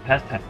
Past time.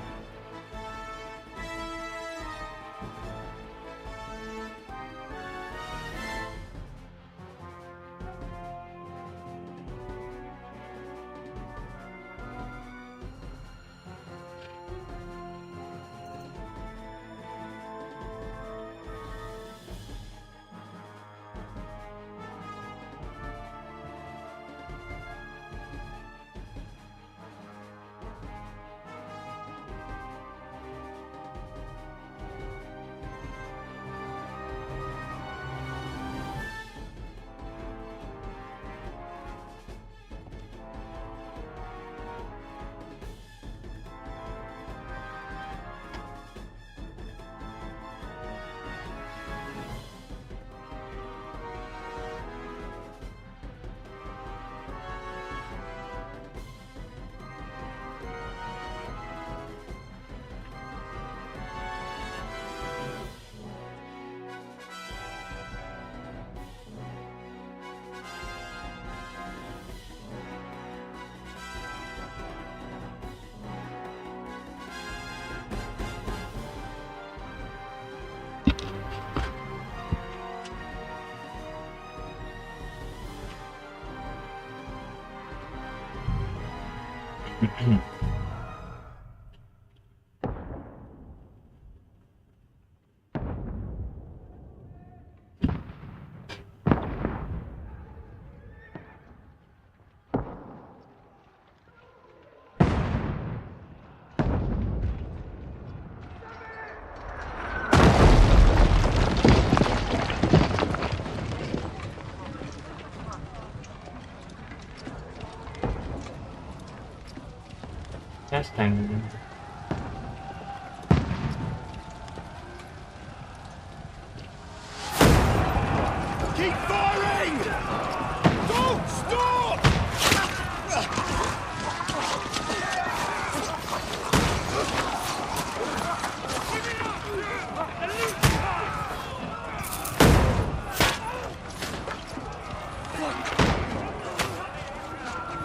Testing. Keep firing! Don't stop!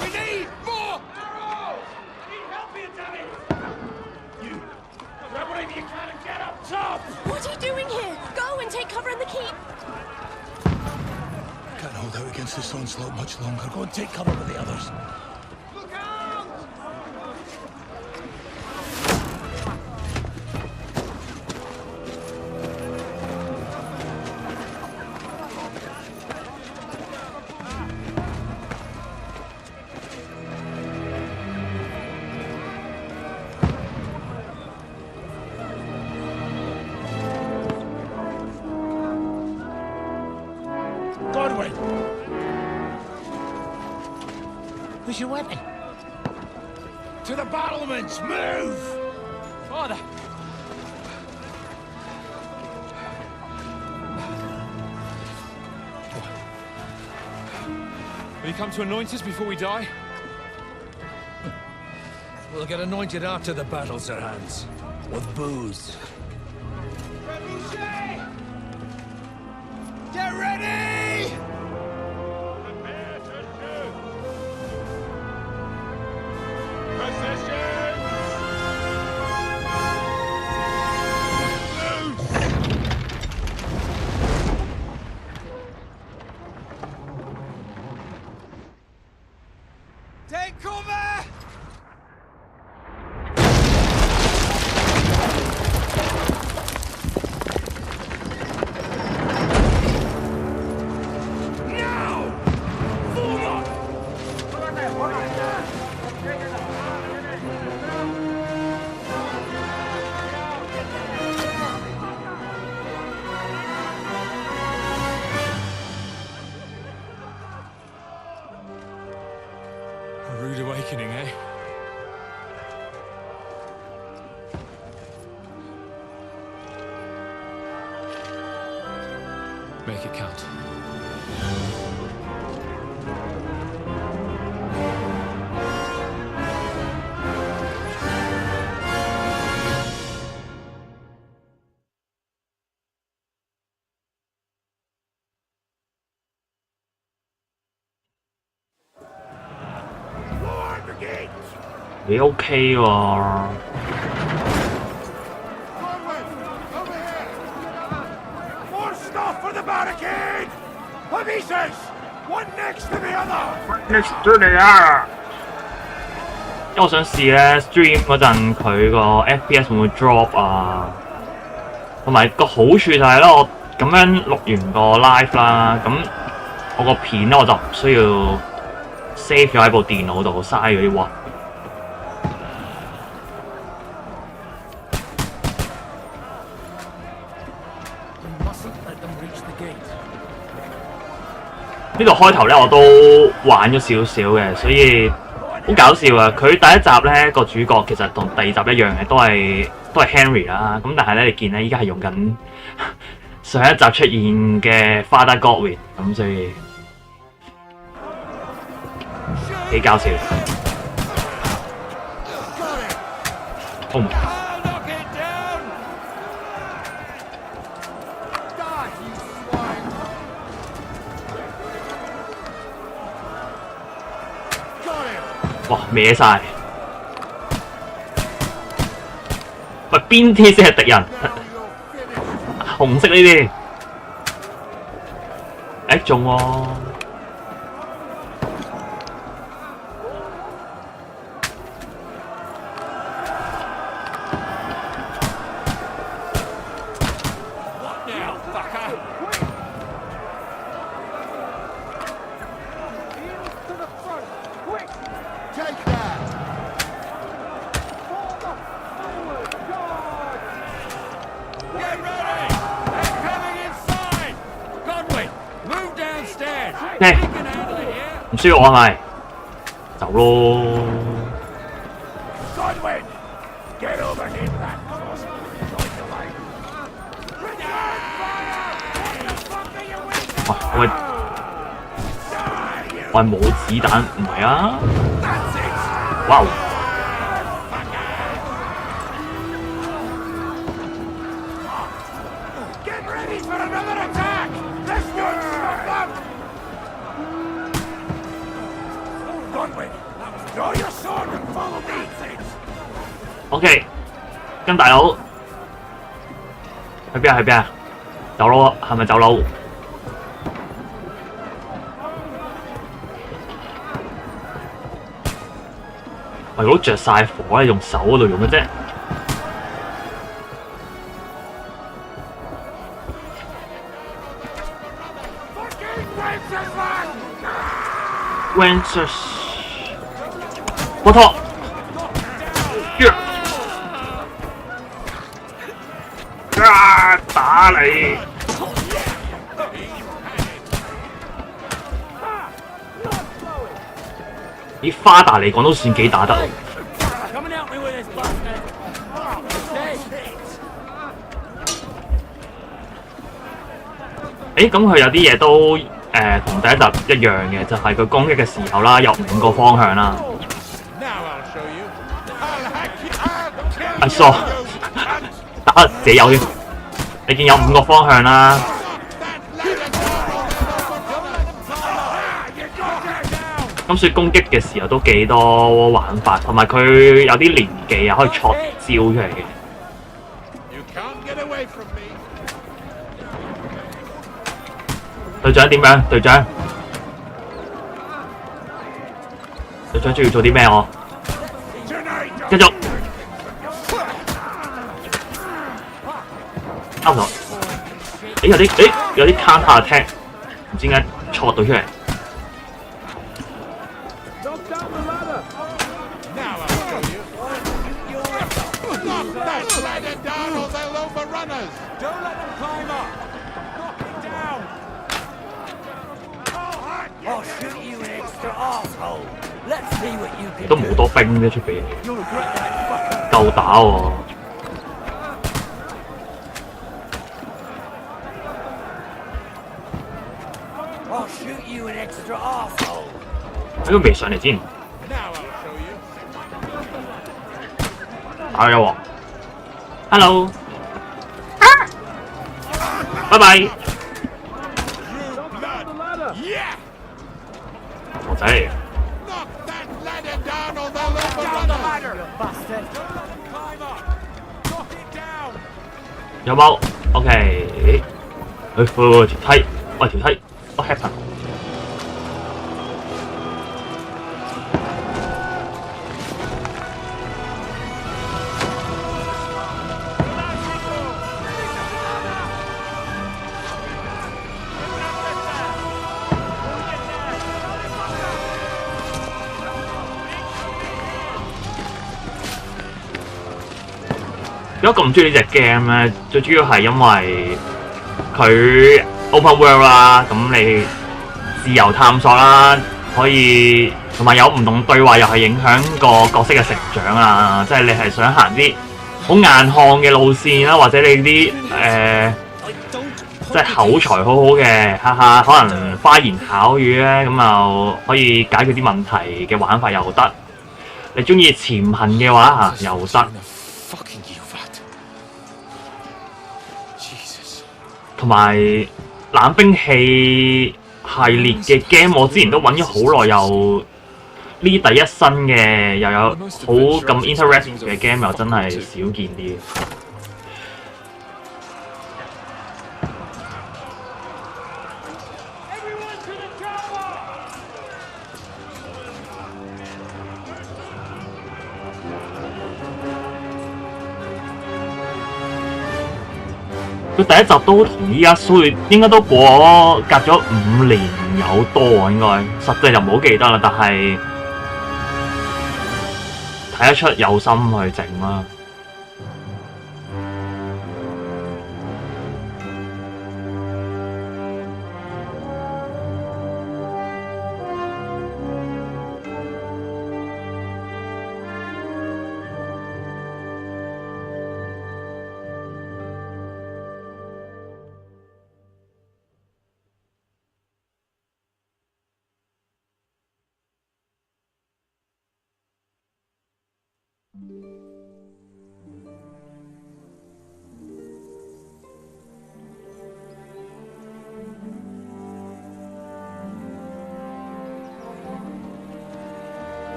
We need more arrows! Need help here, damn it! You grab whatever you can and get up top! What are you doing here? Go and take cover in the keep. Can't hold out against this onslaught much longer. Go and take cover with the others. Look out! Godwin! Where's your weapon? To the battlements! Move! Father! Will you come to anoint us before we die? We'll get anointed after the battles are hands. With booze. Get ready! Prepare to shoot! Positions! Take cover! A rude awakening, eh? Make it count. 你 OK 喎。More stuff for the barricade! Avises! One next to the other! Next to the other。因為我想試咧 stream 嗰陣佢個 FPS 會唔會 drop 啊？同埋個好處就係咧，我咁樣錄完個 live 啦，咁我個片咧我就唔需要 save 咗喺部電腦度，嘥嗰啲鑊。呢度開頭咧我都玩咗少少嘅，所以好搞笑啊！佢第一集咧個主角其實同第二集一樣嘅，都係 Henry 啦。咁但係咧你見咧依家係用緊上一集出現嘅 Father Godwin， 咁所以幾搞笑。Oh my God。哇，歪晒！喂，邊啲先係敵人？紅色呢啲，誒中喎！唔需要我係咪？走咯！哇！喂冇子彈，唔係啊！哇！OK， 跟大佬去邊啊？去邊啊？走佬係咪走佬？喂，佬着晒火咧，用手嗰度用嘅啫。Wenceslas， 波托。打你！以花達嚟講都算幾打得。咁佢有啲嘢都同第一集一樣嘅，就係佢攻擊嘅時候啦，有5個方向啦。I saw 打自己有添。你見有5個方向啦，咁所以攻擊嘅時候都幾多玩法，同埋佢有啲連技啊，可以錯招出嚟嘅。隊長點樣？隊長中意做啲咩？我繼續。啱唔啱？有啲 counter attack， 唔知點解錯到出嚟。都冇多兵啫，出邊夠打喎。喺佢未上嚟之前，打咗喎。Hello， 拜拜。傻仔嚟嘅。有冇 ？OK， 條梯，喂條梯 ，what happen？點解咁中意呢隻 game 咧？最主要係因為佢 open world 啦，咁你自由探索啦，可以同埋有唔同對話，又係影響個角色嘅成長啊！即係你係想行啲好硬漢嘅路線啦，或者你啲即係口才好好嘅，哈哈，可能花言巧語咧，咁就可以解決啲問題嘅玩法又得。你中意潛行嘅話嚇又得。同埋冷兵器系列嘅 game， 我之前都揾咗好耐，又呢第一身嘅又有好咁 interactive 嘅 game， 又真係少見啲。佢第一集都同依家所以應該都過咗隔咗5年有多啊，應該實際就唔好記得啦，但係睇得出有心去整啦。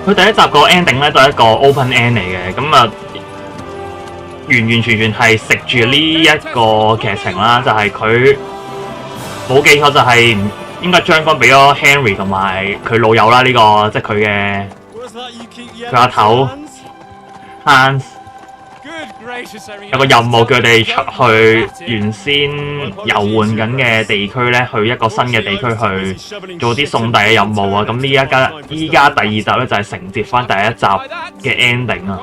佢第一集個 ending 咧都係一個 open end 嚟嘅，咁啊完完全全係食住呢一個劇情啦，就係佢冇記錯就係應該將軍俾咗 Henry 同埋佢老友啦，呢個即係佢阿頭 Hans 有個任務叫佢哋出去原先遊玩緊嘅地區咧，去一個新嘅地區去做啲送遞嘅任務啊！咁依家第2集咧就係承接翻第1集嘅 ending 啊。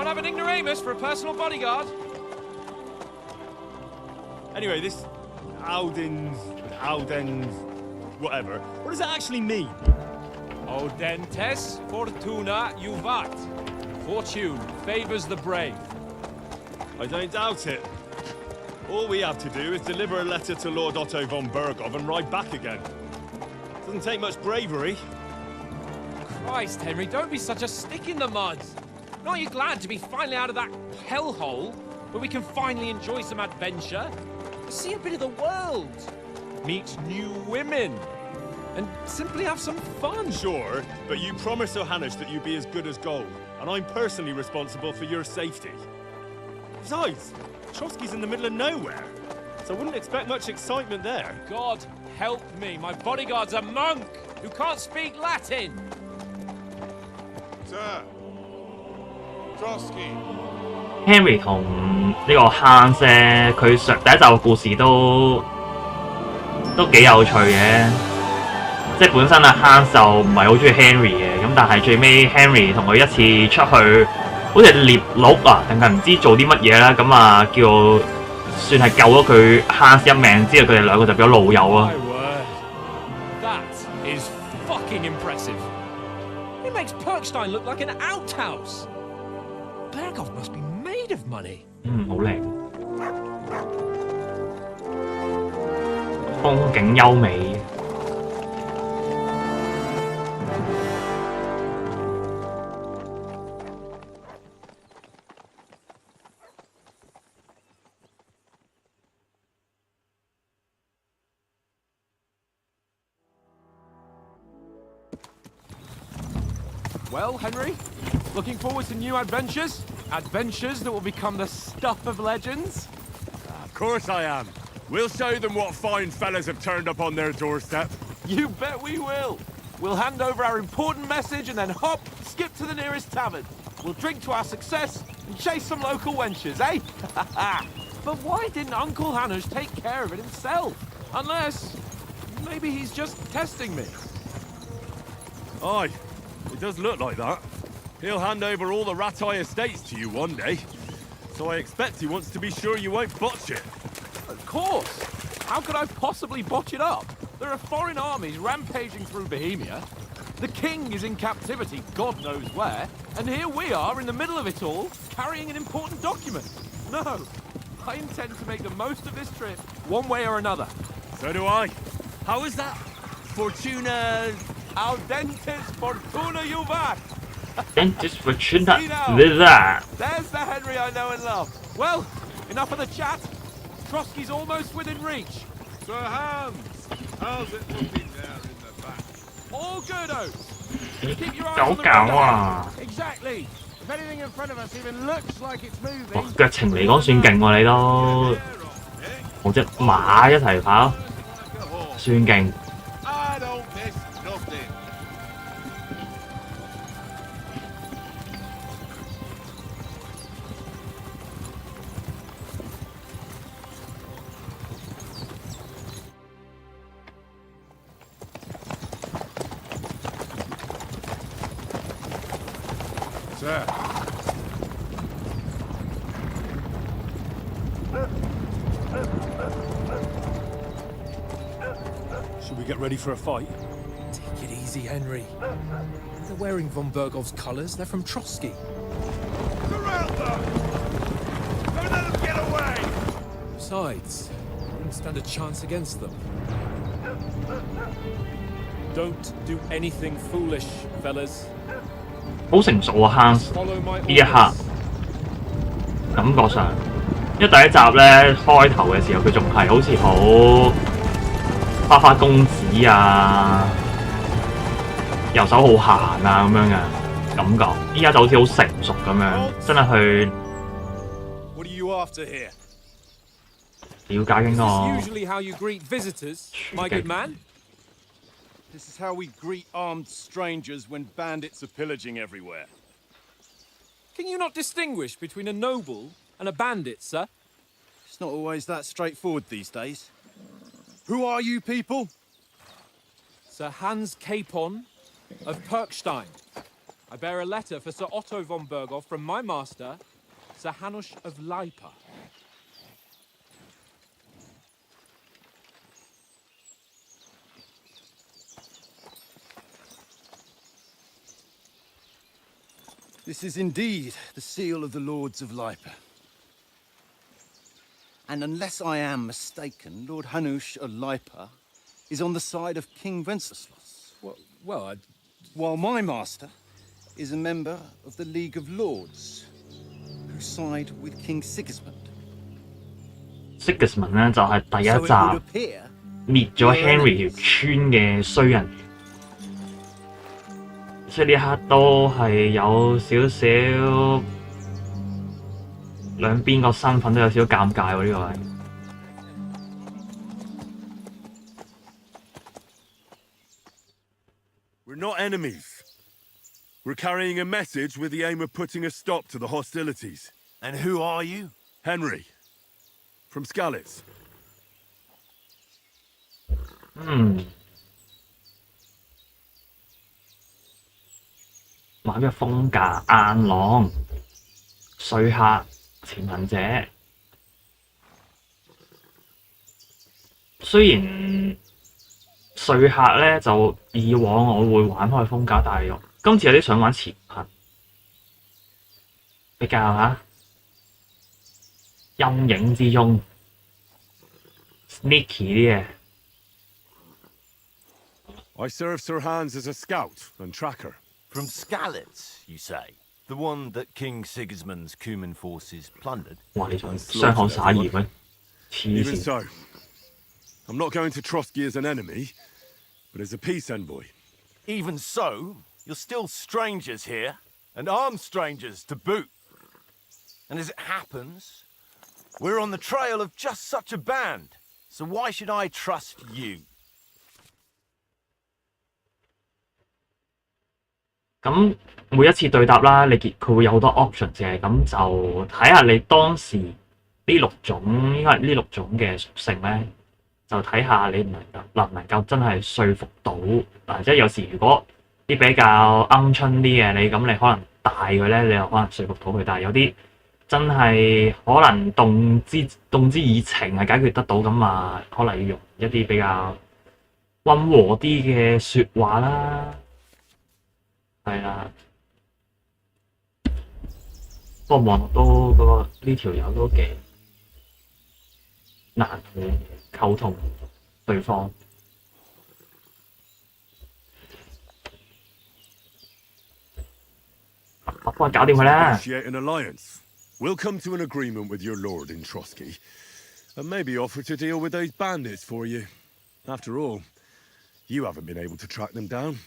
Anyway, this Aldens, whatever. What does that actually mean? Audentes fortuna juvat. Fortune favors the brave. I don't doubt it. All we have to do is deliver a letter to Lord Otto von Bergov and ride back again. Doesn't take much bravery. Christ, Henry, don't be such a stick in the mud. Aren't you glad to be finally out of that hellhole where we can finally enjoy some adventure? See a bit of the world, meet new women, and simply have some fun. Sure, but you promised Johannes that you'd be as good as gold, and I'm personally responsible for your safety. Besides, Trotsky's in the middle of nowhere, so I wouldn't expect much excitement there. God help me, my bodyguard's a monk who can't speak Latin. Sir, Trotsky. Henry 同呢個 Hans 咧，佢第1集嘅故事都幾有趣嘅，即係本身啊 Hans 就唔係好中意 Henry 嘅，咁但係最尾 Henry 同佢一次出去，好似獵鹿啊，定係唔知做啲乜嘢啦，咁啊叫算係救咗佢 Hans 一命，之後佢哋兩個就變咗老友啊。That is fucking impressive. It makes Perkstein look like an outhouse. Bergov must be made of money. 好靚，風景優美。Well, Henry, looking forward to new adventures? Adventures that will become the stuff of legends? Of course I am. We'll show them what fine fellas have turned up on their doorstep. You bet we will. We'll hand over our important message and then hop, skip to the nearest tavern. We'll drink to our success and chase some local wenches, eh? But why didn't Uncle Hanush take care of it himself? Unless, maybe he's just testing me. Aye, it does look like that. He'll hand over all the Ratai estates to you one day. So I expect he wants to be sure you won't botch it. Of course. How could I possibly botch it up? There are foreign armies rampaging through Bohemia. The king is in captivity, God knows where. And here we are in the middle of it all, carrying an important document. No, I intend to make the most of this trip, one way or another. So do I. How is that? Fortuna... Audentes fortuna juvat! Dentist Fortuna that. There's the Henry I know and love. Well, enough of the chat. Trotsky's almost within reach. Sir Hans, how's it looking there in the back? All good, Oates. Keep your eyes 搞 on the 搞 road. 啊！ Exactly. If anything in front of us even looks like it's 哇 moving, 腳程嚟講算勁喎，你都 we're on it. 同隻馬一齊跑， Like a horse. 算勁。 I don't miss nothing. Sir. Should we get ready for a fight? Take it easy, Henry. They're wearing von Bergov's colours. They're from Trotsky. Surround them! Don't let them get away! Besides, I wouldn't stand a chance against them. Don't do anything foolish, fellas. 好成熟啊 ，Hans Follow my 呢一刻 orders. 感覺上，因為第一集咧開頭嘅時候佢仲係好似好花花公子啊，遊手好閒啊咁樣嘅感覺，依家就好似好成熟咁樣，真係去 What are you after here? 了解緊 Is 個 this usually how you greet visitors, my good man? This is how we greet armed strangers when bandits are pillaging everywhere. Can you not distinguish between a noble and a bandit, sir? It's not always that straightforward these days. Who are you people? Sir Hans Capon of Perkstein. I bear a letter for Sir Otto von Berghoff from my master, Sir Hanush of Lipa. This is indeed the seal of the Lords of Lipa. And unless I am mistaken, Lord Hanush of Lipa is on the side of King Wenceslas, Well, while my master is a member of the League of Lords, who side with King Sigismund. Sigismund 咧就係第一 So it would 集 appear 滅咗 Henry 條村嘅衰人，所以呢一刻都係有少少兩邊個身份都有少少尷尬喎呢個位。We're not enemies. We're carrying a message with the aim of putting a stop to the hostilities. And who are you? Henry. From Skalitz. 玩咩風格？硬朗、說客、潛行者。雖然說客咧就以往我會玩開風格，但係今次有啲想玩潛行，比較陰影之中 sneaky 啲嘅。I serve Sir Hans as a scout and tracker. From Skalitz, you say? The one that King Sigismund's Cuman forces plundered? 哇！你仲雙口撒鹽咩？黐 Even 線！ so, I'm not going to Trotsky as an enemy, but as a peace envoy. Even so, You're still strangers here, and armed strangers to boot. And as it happens, we're on the trail of just such a band. So why should I trust you? 咁每一次對答啦，佢會有好多 options 嘅，咁就睇下你當時呢六種應該係呢六種嘅屬性咧，就睇下你能唔能夠真係說服到嗱，即係有時如果啲比較鵪鶉啲嘅你，咁你可能帶佢咧，你又可能說服到佢，但係有啲真係可能動之以情係解決得到咁啊，可能要用一啲比較溫和啲嘅説話啦。係啦，不過望都嗰個呢條友都幾難去溝通對方。我幫佢搞掂佢啦。Negotiate an alliance. We'll come to an agreement with your lord in Trotsky, and maybe offer to deal with those bandits for you. After all, you haven't been able to track them down.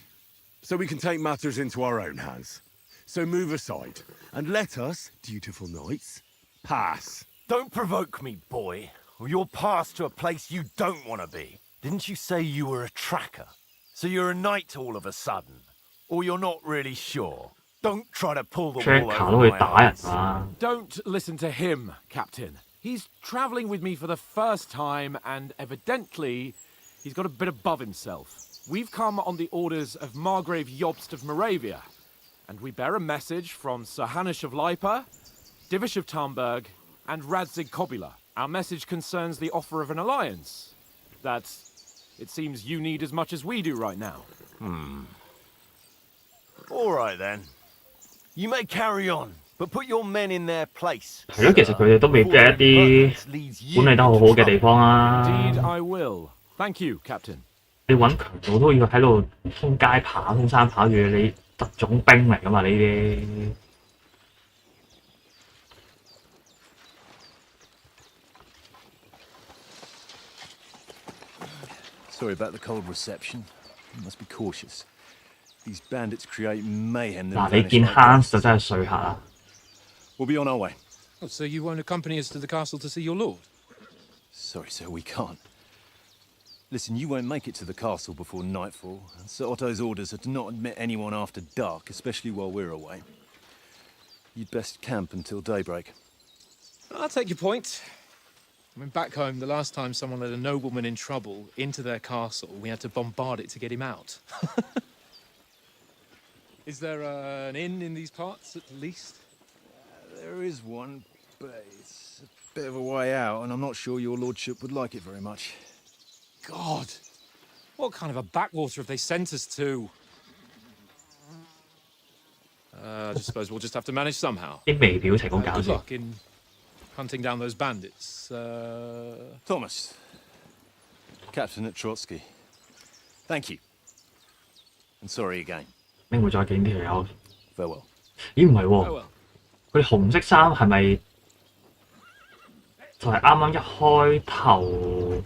So we can take matters into our own hands. So move aside, and let us, dutiful knights, pass. Don't provoke me, boy, or you'll pass to a place you don't want to be. Didn't you say you were a tracker? So you're a knight all of a sudden? Or you're not really sure? Don't try to pull the wool over my eyes. Don't listen to him, Captain. He's travelling with me for the first time, and evidently, he's got a bit above himself. We've come on the orders of Margrave Jobst of Moravia, and we bear a message from Sir Hanush of Lipa, Divish of Tarnberg, and Radzig Kobula. Our message concerns the offer of an alliance that it seems you need as much as we do right now. All right then. You may carry on, but put your men in their place. 係咯，其實佢哋都未必係一啲管理得好好嘅地方啊。Indeed, I will. Thank you, Captain. 你揾強盜都要喺度通街跑、通山跑住，你特種兵嚟噶嘛？呢啲。Sorry about the cold reception. You must be cautious. These bandits create mayhem. 嗱，你見 Hans 就真係衰下啦。We'll be on our way. Oh, so you won't accompany us to the castle to see your lord? Sorry, sir, we can't. Listen, you won't make it to the castle before nightfall, and Sir Otto's orders are to not admit anyone after dark, especially while we're away. You'd best camp until daybreak. I'll take your point. I mean, back home, the last time someone let a nobleman in trouble into their castle, we had to bombard it to get him out. Is there an inn in these parts, at least? There is one, but it's a bit of a way out, and I'm not sure your lordship would like it very much. God, what kind of a backwater have they sent us to? I just suppose we'll just have to manage somehow. 啲微表情好搞 Good 笑。 luck in hunting down those bandits. Thomas, captain at Trotsky. Thank you. And sorry again. 拎會再見條友。 Farewell. 咦唔係 Oh 喎， well. 佢紅色衫係咪就係啱啱一開頭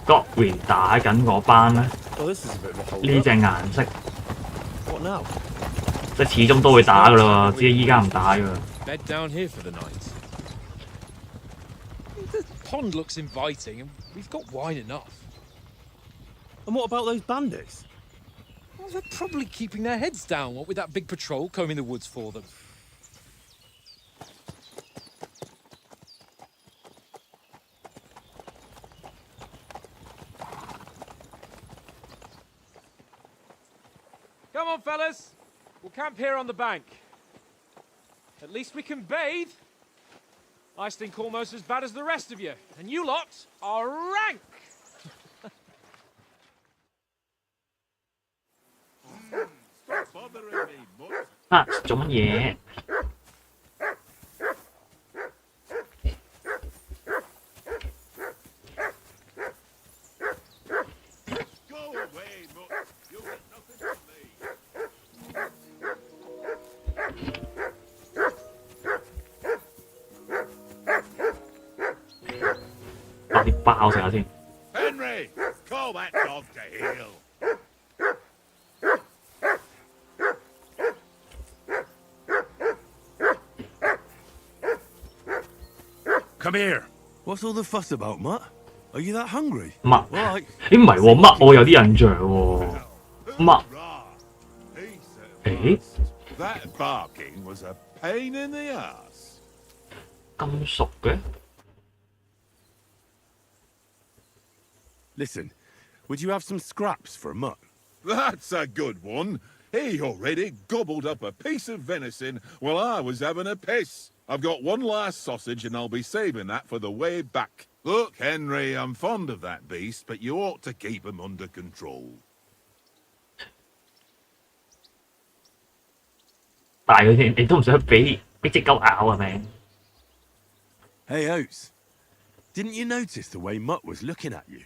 Godwin 打緊嗰班咧？ Well, this is a bit of a hold 呢隻顏色 What now? 即係始終都會打噶啦喎，只係依家唔打㗎。 Bed down here for the night. The pond looks inviting, and we've got wine enough. And what about those bandits? Well, they're probably keeping their heads down, what with that big patrol combing the woods for them. Come on, fellas. We'll camp here on the bank. At least we can bathe. I stink almost as bad as the rest of you, and you lot are rank. 啊，做乜嘢？ Go away, Mutt. You'll get nothing from me. 攞啲包食下先。 Henry, call that dog to heel. Come here. What's all the fuss about, Mutt? Are you that hungry? 乜？ Right. 咦唔係喎，乜我有啲印象喎。乜？ He said 誒 that barking was a pain in the ass. 咁熟嘅？ Listen, would you have some scraps for Mutt? That's a good one. He already gobbled up a piece of venison while I was having a piss. I've got one last sausage and I'll be saving that for the way back. Look, Henry, I'm fond of that beast, but you ought to keep him under control. 大佢添，你都唔想俾只狗咬係咪？ Hey, Oates. Didn't you notice the way Mutt was looking at you?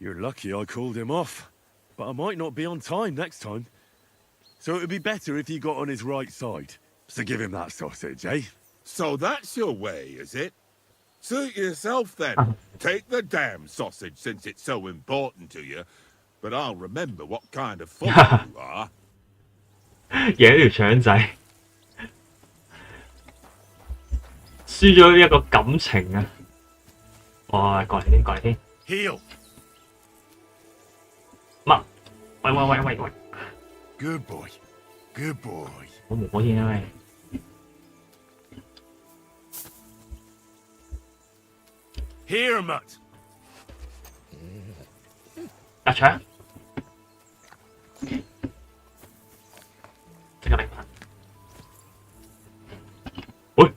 You're lucky I called him off, but I might not be on time next time. So it would be better if you got on his right side. So give him that sausage, eh? So that's your way, is it? Suit yourself then. Take the damn sausage since it's so important to you. But I'll remember what kind of father you are. 贏咗條腸仔，輸咗一個感情啊！哇，過嚟先，過嚟先。 Heal. 乜？喂！ Good boy. Good boy. 我摸先啊喂！ Here, Mutt. 入腸，即刻嚟翻。喂，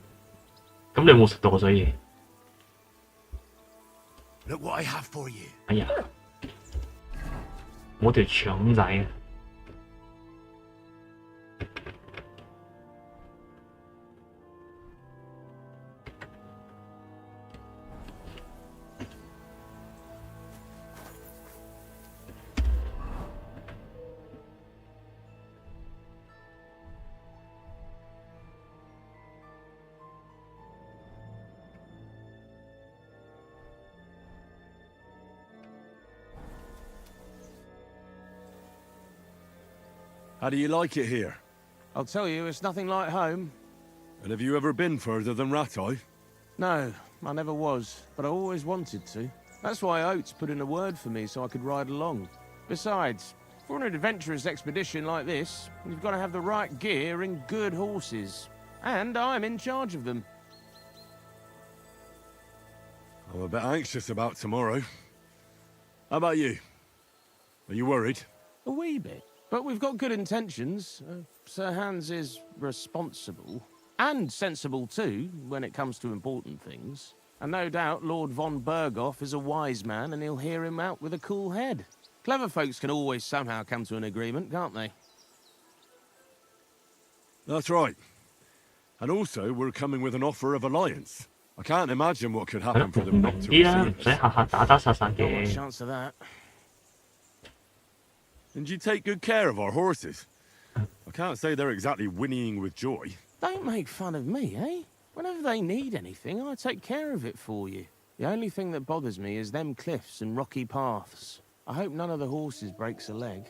咁你有冇食到啊？所以， Look what I have for you. 哎呀，我條腸仔啊！ How do you like it here? I'll tell you, it's nothing like home. And have you ever been further than Rattay? No, I never was, but I always wanted to. That's why Oates put in a word for me so I could ride along. Besides, for an adventurous expedition like this, you've got to have the right gear and good horses. And I'm in charge of them. I'm a bit anxious about tomorrow. How about you? Are you worried? A wee bit. But we've got good intentions. Sir Hans is responsible. And sensible too, when it comes to important things. And no doubt Lord von Berghoff is a wise man and he'll hear him out with a cool head. Clever folks can always somehow come to an agreement, can't they? That's right. And also, we're coming with an offer of alliance. I can't imagine what could happen for them not to 啲啦，唔 receive 使 us. 下下打打殺殺 Not much 嘅。 chance of that. And you take good care of our horses. I can't say they're exactly whinnying with joy. Don't make fun of me, eh? Whenever they need anything, I take care of it for you. The only thing that bothers me is them cliffs and rocky paths. I hope none of the horses breaks a leg.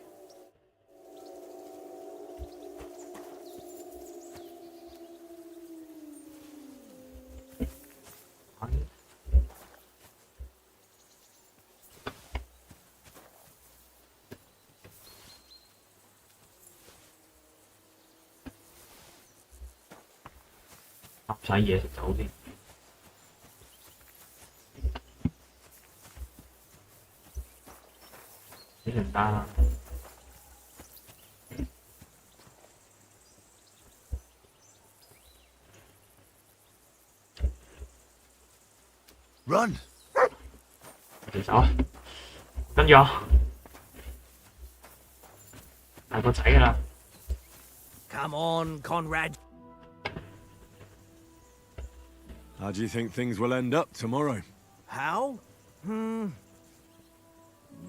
搭晒嘢食走先。呢唔得啦。Run. 條手啊，跟住我大個仔㗎啦。 Come on, Conrad. How do you think things will end up tomorrow? How? No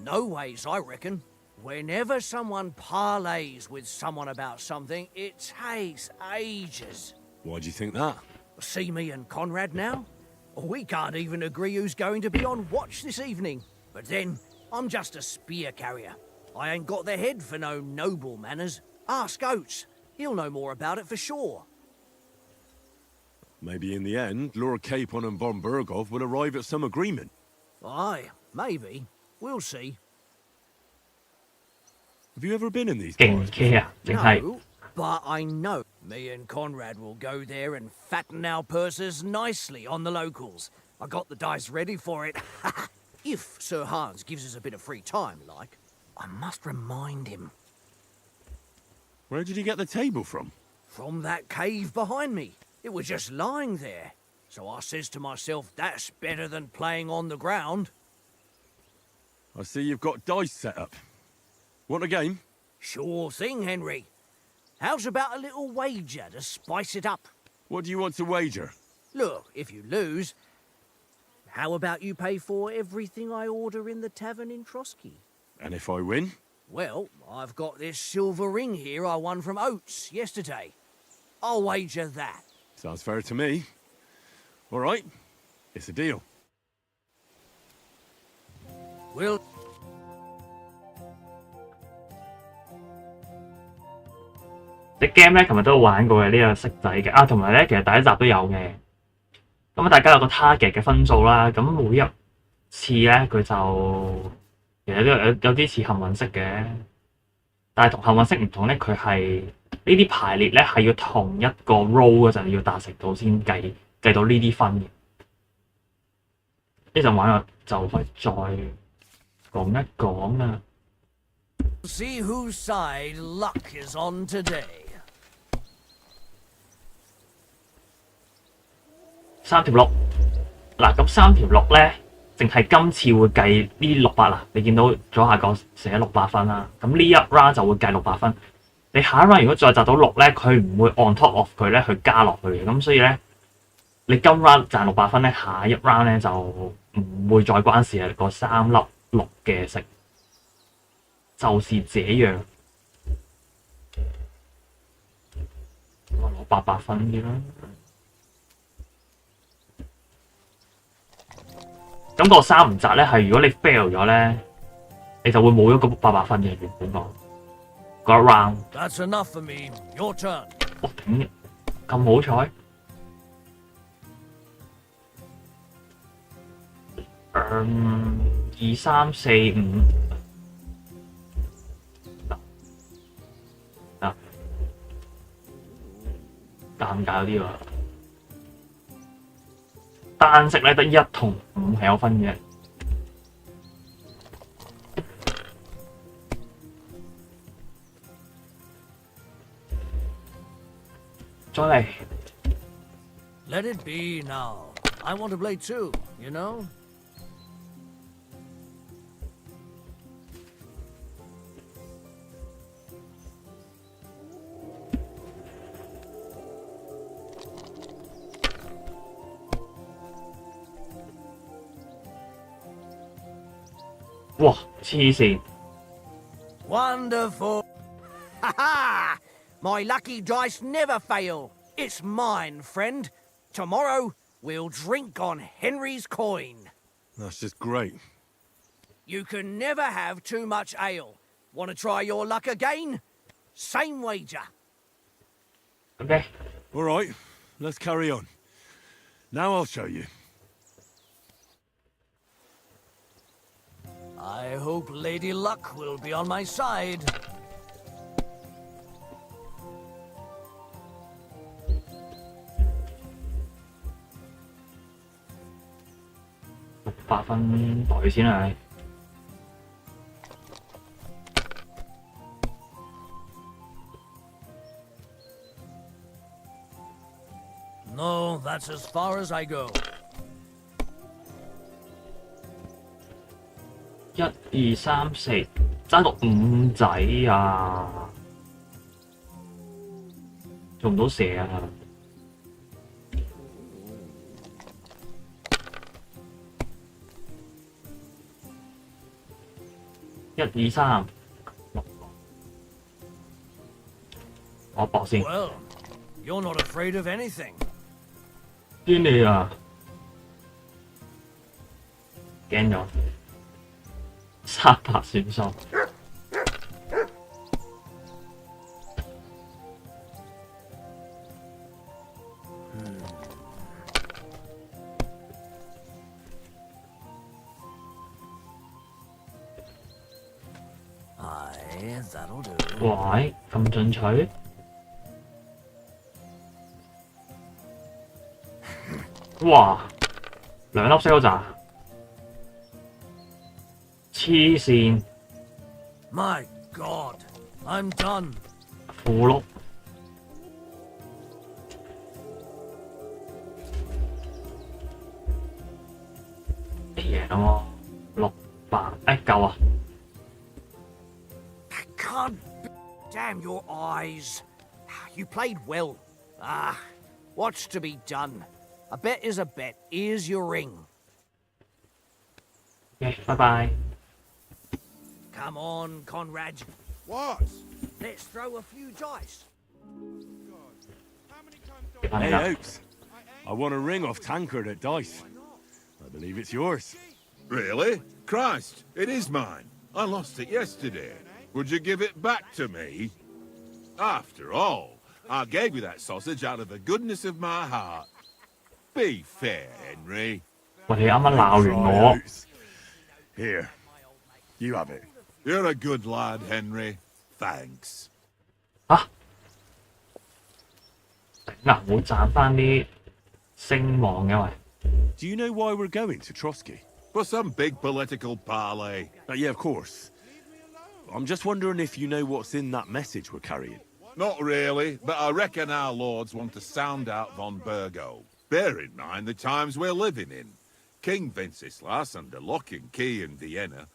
ways, I reckon. Whenever someone parleys with someone about something, it takes ages. Why do you think that? See me and Conrad now? We can't even agree who's going to be on watch this evening. But then, I'm just a spear carrier. I ain't got the head for no noble manners. Ask Oates. He'll know more about it for sure. Maybe in the end, Lord Capon and von Burgov will arrive at some agreement. Aye, maybe. We'll see. Have you ever been in these 勁 bars? 嘅啊，淨係 No, but I know me and Conrad will go there and fatten our purses nicely on the locals. I got the dice ready for it. If Sir Hans gives us a bit of free time, like, I must remind him. Where did you get the table from? From that cave behind me. It was just lying there. So I says to myself, that's better than playing on the ground. I see you've got dice set up. Want a game? Sure thing, Henry. How's about a little wager to spice it up? What do you want to wager? Look, if you lose, how about you pay for everything I order in the tavern in Trotsky? And if I win? Well, I've got this silver ring here I won from Oates yesterday. I'll wager that. Sounds fair to me. All right, it's a deal. Will 隻 game 咧，琴日都有玩過嘅呢個色仔嘅啊，同埋咧其實第一集都有嘅。咁大家有個 target 嘅分數啦，咁每一次咧佢就其實都有啲似幸運色嘅，但係同幸運色唔同咧，佢係呢啲排列咧係要同一個 row 嗰陣要達成到先計到呢啲分嘅。呢陣玩我就可以再講一講啦。see whose side luck is on today. 三條六嗱，咁三條六咧，淨係今次會計呢600啦。你見到左下角寫600分啦，咁呢一 round 就會計600分。你下一 round 如果再賺到6咧，佢唔會 on top of 佢咧去加落去嘅。咁所以咧，你今 round 賺600分咧，下一 round 咧就唔會再關事嘅。個3粒6嘅色就是這樣。我攞800分啲啦。咁個3唔擲咧，係如果你 fail 咗咧，你就會冇咗嗰800分嘅原本個嗰一 round。That's enough for me. Your turn. 哇頂！咁好彩。2、3、4、5。啊！尷尬啲喎。單色咧得1同5係有分嘅。再嚟。Let it be now. I want to play too, you know? 哇！黐線。Wonderful. Ha ha! My lucky dice never fail. It's mine, friend. Tomorrow, we'll drink on Henry's coin. That's just great. You can never have too much ale. Want to try your luck again? Same wager. Okay. All right, let's carry on. Now I'll show you. I hope Lady Luck will be on my side. $600分袋先啦。No, that's as far as I go. 1、2、3、4，爭到5仔啊！做唔到蛇啊！1、2、3，我搏先。Well, you're not afraid of anything. 邊你啊？驚咗，300算數。that'll do. 喂，咁進取？哇，2粒西咋？黐線！ My God, I'm done. 符碌。贏喎，600，夠啊！ God damn your eyes. You played well. What's to be done? A bet is a bet. Here's your ring. Okay, bye-bye. Come on, Conrad. What? Let's throw a few dice. Hey, Oaks. I won a ring off Tankard at Dice. I believe it's yours. Really? Christ, it is mine. I lost it yesterday. Would you give it back to me? After all, I gave you that sausage out of the goodness of my heart. Be fair, Henry. 喂，你啱啱鬧完我。 Here, you have it. You're a good lad, Henry. Thanks. 啊！頂啊！冇賺翻啲聲望嘅喂。 Do you know why we're going to Trotsky? For some big political parley. Yeah, of course. I'm just wondering if you know what's in that message we're carrying. Not really, but I reckon our lords want to sound out von Burgo. Bear in mind the times we're living in. King Wenceslas under lock and key in Vienna,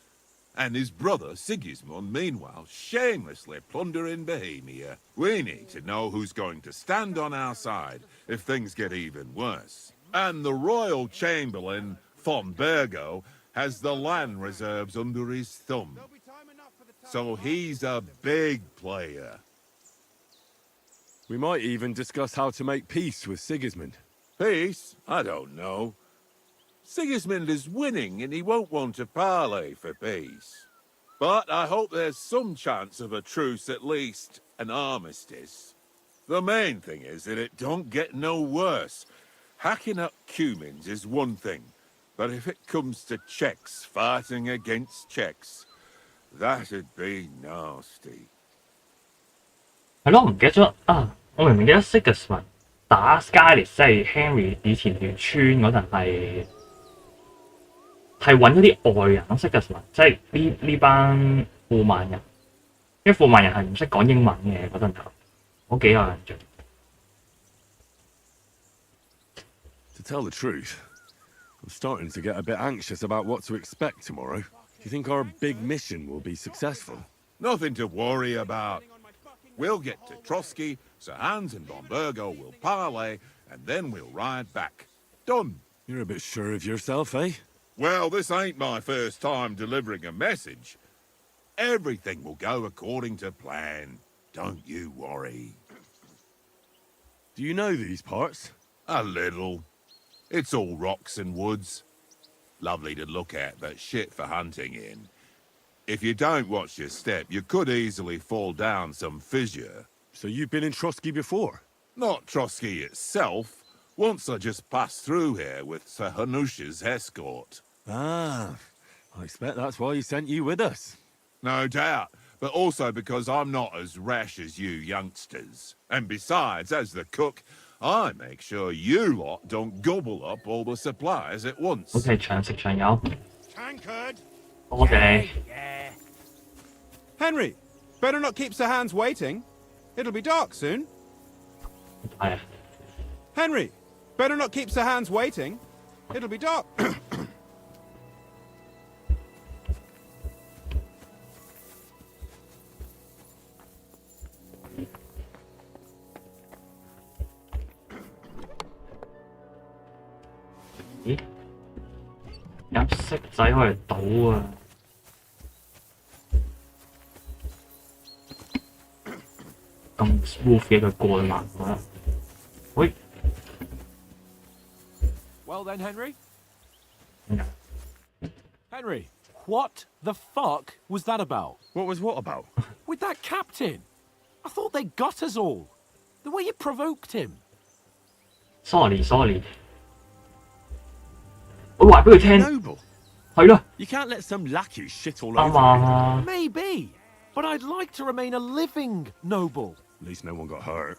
and his brother Sigismund, meanwhile, shamelessly plundering Bohemia. We need to know who's going to stand on our side if things get even worse. And the royal chamberlain, von Burgo, has the land reserves under his thumb. So he's a big player. We might even discuss how to make peace with Sigismund. Peace? I don't know. Sigismund is winning and he won't want to parley for peace. But I hope there's some chance of a truce, at least an armistice. The main thing is that it don't get no worse. Hacking up Cumans is one thing, but if it comes to Czechs fighting against Czechs, that'd be nasty. 係咯，唔記得咗啊！我明明記得 Sigismund 打 Skylis， 即係 Henry 以前條村嗰陣係揾咗啲外人咯 ，Sigismund 即係呢班富萬人，因為富萬人係唔識講英文嘅嗰陣頭，我幾有印象。To tell the truth, I'm starting to get a bit anxious about what to expect tomorrow. Do you think our big mission will be successful? Nothing to worry about. We'll get to Trotsky, Sir Hans and von Burgo will parley, and then we'll ride back. Done. You're a bit sure of yourself, eh? Well, this ain't my first time delivering a message. Everything will go according to plan. Don't you worry. Do you know these parts? A little. It's all rocks and woods. Lovely to look at, but shit for hunting in. If you don't watch your step, you could easily fall down some fissure. So you've been in Trotsky before? Not Trotsky itself. Once I just passed through here with Sir Hanusha's escort. Ah, I expect that's why he sent you with us. No doubt, but also because I'm not as rash as you youngsters. And besides, as the cook, I make sure you lot don't gobble up all the supplies at once. OK， 長食長有。 Tankard! 多謝你。 Yeah. Henry, better not keep Sir Hans waiting. It'll be dark soon. 係啊。 Henry, better not keep Sir Hans waiting. It'll be dark. 咦？入色仔可以賭啊！咁 smooth 嘅佢過欄啦。喂， Well then, Henry? 咩啊？ Henry, what the fuck was that about? What was what about? With that captain? I thought they got us all. The way you provoked him. sorry。我話俾佢聽， Noble. 係咯， You can't let some lackey shit all 啱 over you. 啊。 Maybe. But I'd like to remain a living noble. At least no one got hurt.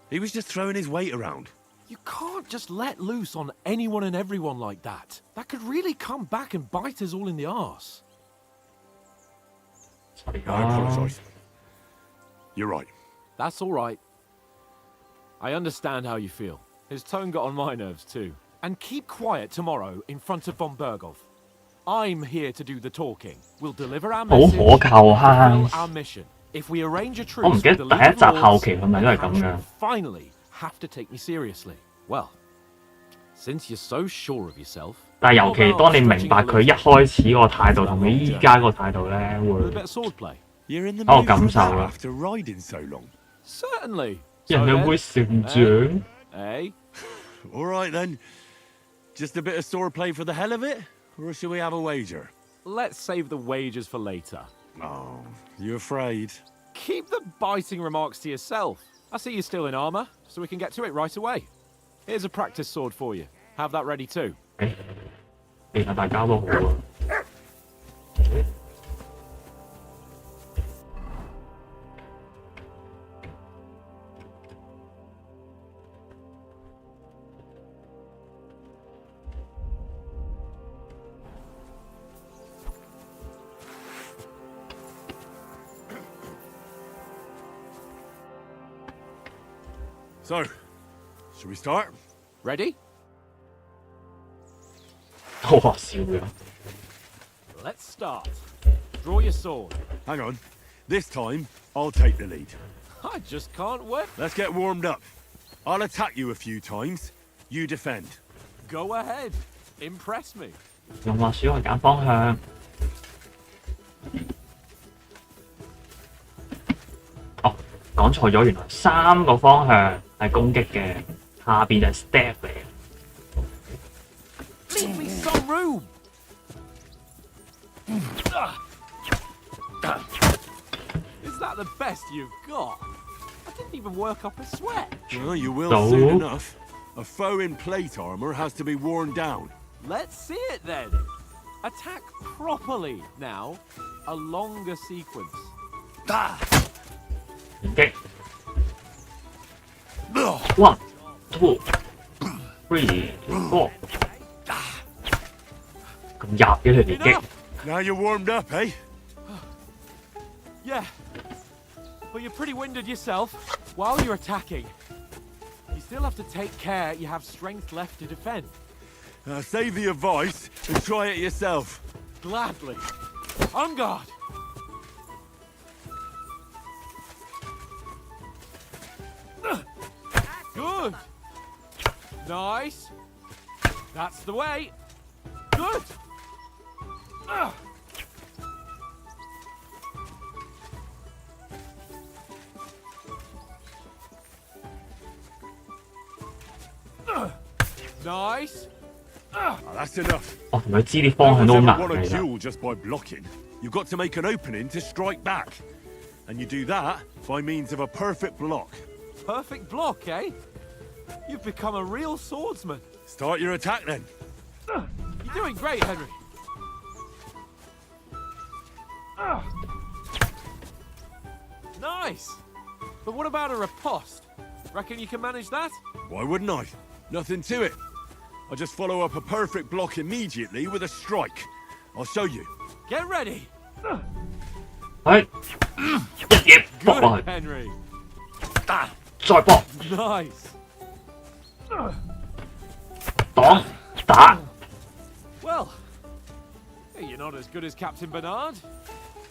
He was just throwing his weight around. You can't just let loose on anyone and everyone like that. That could really come back and bite us all in the arse. I apologise. You're right. That's all right. I understand how you feel. His tone got on my nerves too. And keep quiet tomorrow in front of von Berghoff. I'm here to do the talking. We'll deliver our 好 message, 可靠啊 fulfill our mission. If we arrange a 我唔 truce 記 with 得 the 第一 League 集 of 後 Lords, 期係咪都係咁 perhaps 嘅 you'll？ finally have to take me seriously. Well, since you're so sure of yourself, 但係尤其當你明白佢一開始個態度同佢依家個態度咧， a 會 bit of swordplay. You're in the 我 mood 感 for 受 that 啦。 after riding so long. Certainly. 人 So 哋 then, 會成長。 eh? All right then. Just a bit of swordplay for the hell of it? Or should we have a wager? Let's save the wagers for later. Oh, you afraid? Keep the biting remarks to yourself. I see you're still in armor, so we can get to it right away. Here's a practice sword for you. Have that ready too. 其實大家都好啊。So, should we start? Ready? 好學笑嘅。 Let's start. Draw your sword. Hang on. This time, I'll take the lead. I just can't wait. Let's get warmed up. I'll attack you a few times. You defend. Go ahead. Impress me. 用滑鼠去揀方向。哦，講錯咗，原來3個方向係攻擊嘅，下邊就係 step 嚟嘅。 Leave me some room. Is that the best you've got? I didn't even work up a sweat. Well, you will No. soon enough. A foe in plate armor has to be worn down. Let's see it then. Attack properly now. A longer sequence. 連擊。1 2 3 4。咁入嘅佢連擊。 Now you're warmed up, eh? Yeah. But you're pretty winded yourself. While you're attacking, you still have to take care you have strength left to defend. Save the advice and try it yourself. Gladly. On guard. Good. Nice. That's the way. Good. Nice. That's enough. 我同佢知啲方向都好 Never 難 won a 嘅。 duel just by blocking. You've got to make an opening to strike back. And you do that by means of a perfect block. Perfect block, eh? You've become a real swordsman. Start your attack then. You're doing great, Henry. Nice. But what about a riposte? Reckon you can manage that? Why wouldn't I? Nothing to it. I just follow up a perfect block immediately with a strike. I'll show you. Get ready. 係一嘢搏 Good, 落去， Henry. 再搏 Nice. 擋打。 Well, hey, you're not as good as Captain Bernard,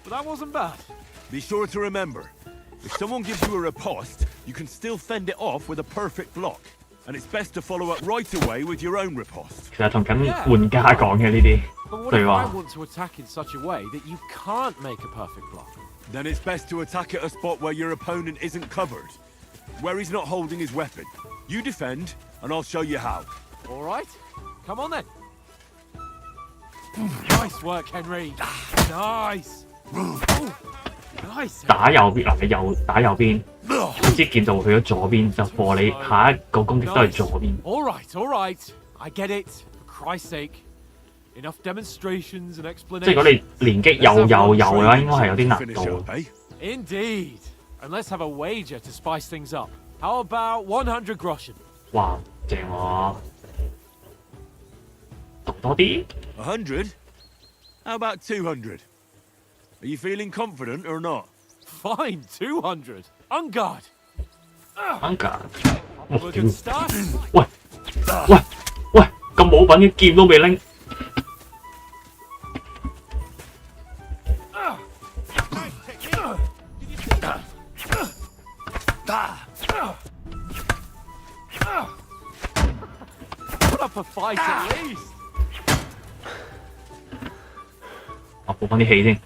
but that wasn't bad. Be sure to remember, if someone gives you a riposte, you can still fend it off with a perfect block. And it's best to follow up right away with your own riposte. 其實同緊玩家講嘅呢啲 But what 對 if I 話。 want to attack in such a way that you can't make a perfect block? Then it's best to attack at a spot where your opponent isn't covered. Where he's not holding his weapon. You defend, and I'll show you how. All right, come on then. Nice work, Henry. Nice. Ooh, nice. 打右邊嗱，你打右邊，支劍就會去咗左邊，就貨你下一個攻擊都係左邊。 All right, all right. I get it. For Christ's sake. Enough demonstrations and 即係如果 explanations. 你連擊又嘅話，應該係有啲難 Finish 度 up,。eh? Indeed. And let's have a wager to spice things up. How about 100 groschen? 哇，正喎！讀多啲。 100? How about 200? Are you feeling confident or not? Fine, 200. On guard. Anga， We're good start. 喂咁冇品嘅劍都未拎。Put up a fight at least. 我補翻啲氣先。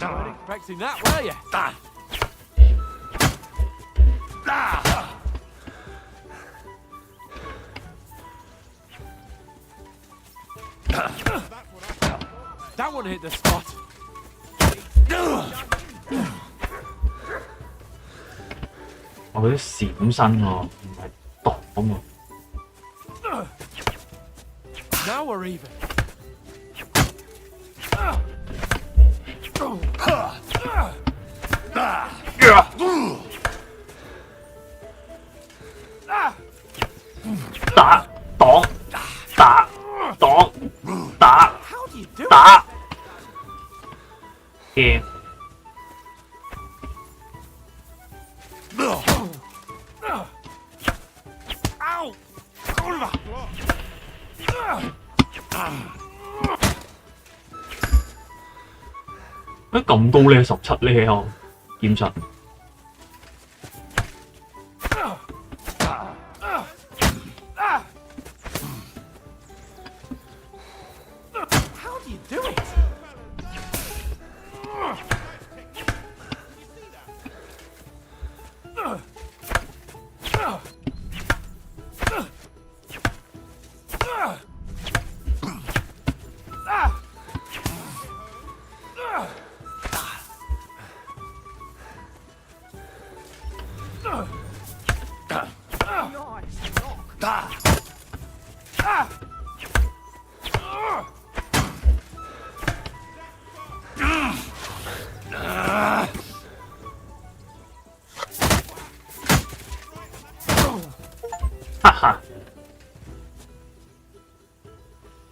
Weren't expecting that, were you? That one hit the spot. 我嗰啲閃身喎，唔係擋喎。Now we're even. How do you do it? 劍。Ow! 咁高呢17呢個劍術。How do you do it?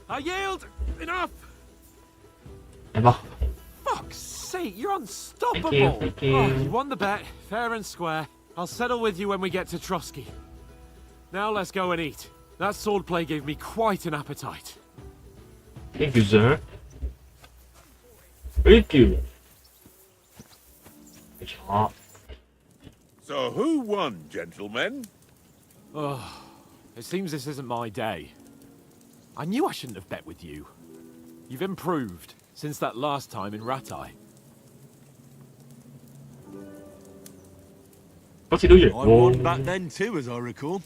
I yield! Enough! 嚟吧。 Fuck's sake, you're unstoppable! Thank you. Oh, you won the bet, fair and square. I'll settle with you when we get to Trotsky. Now let's go and eat. That swordplay gave me quite an appetite. Thank you, sir. Thank you. 冇錯。 So who won, gentlemen? Oh, it seems this isn't my day. I knew I shouldn't have bet with you. You've improved since that last time in Ratai. 嗰次都贏 I won back 喎。 then too, as I recall.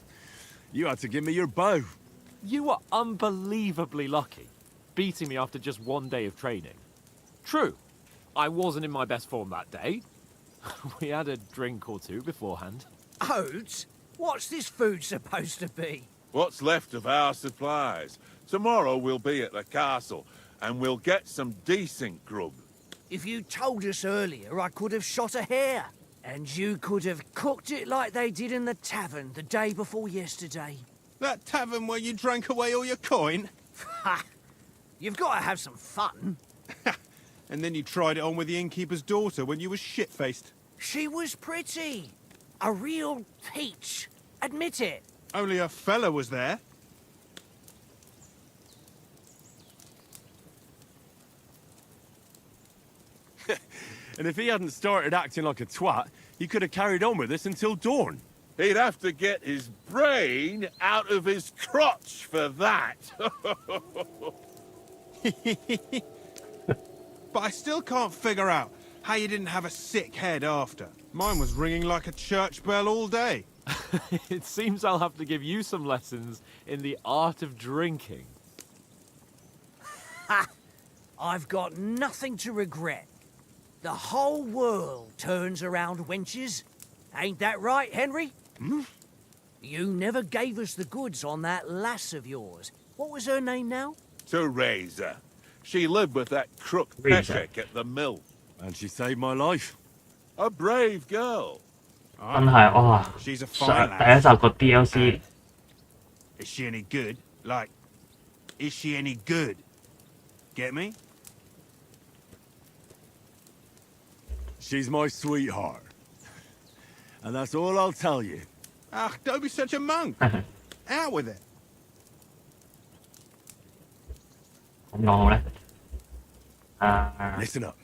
You had to give me your bow. You were unbelievably lucky, beating me after just one day of training. True, I wasn't in my best form that day. We had a drink or two beforehand. Oats? What's this food supposed to be? What's left of our supplies? Tomorrow we'll be at the castle, and we'll get some decent grub. If you told us earlier, I could have shot a hare. And you could have cooked it like they did in the tavern the day before yesterday. That tavern where you drank away all your coin? Ha! You've got to have some fun. And then you tried it on with the innkeeper's daughter when you were shit-faced. She was pretty. A real peach. Admit it. Only a fella was there. And if he hadn't started acting like a twat, he could have carried on with us until dawn. He'd have to get his brain out of his crotch for that. But I still can't figure out How you didn't have a sick head after? Mine was ringing like a church bell all day. It seems I'll have to give you some lessons in the art of drinking. Ha! I've got nothing to regret. The whole world turns around wenches. Ain't that right, Henry? Hmm? You never gave us the goods on that lass of yours. What was her name now? Teresa. She lived with that crook Teresa. Peshek at the mill. And she saved my life. A brave girl. 真係哇！ She's a 上 fine 第一 lass. 集個 DLC Is she any good? Like, is she any good? Get me? She's my sweetheart. And that's all I'll tell you. Ah, don't be such a monk. Out with it. 咁講好咧？ Listen up.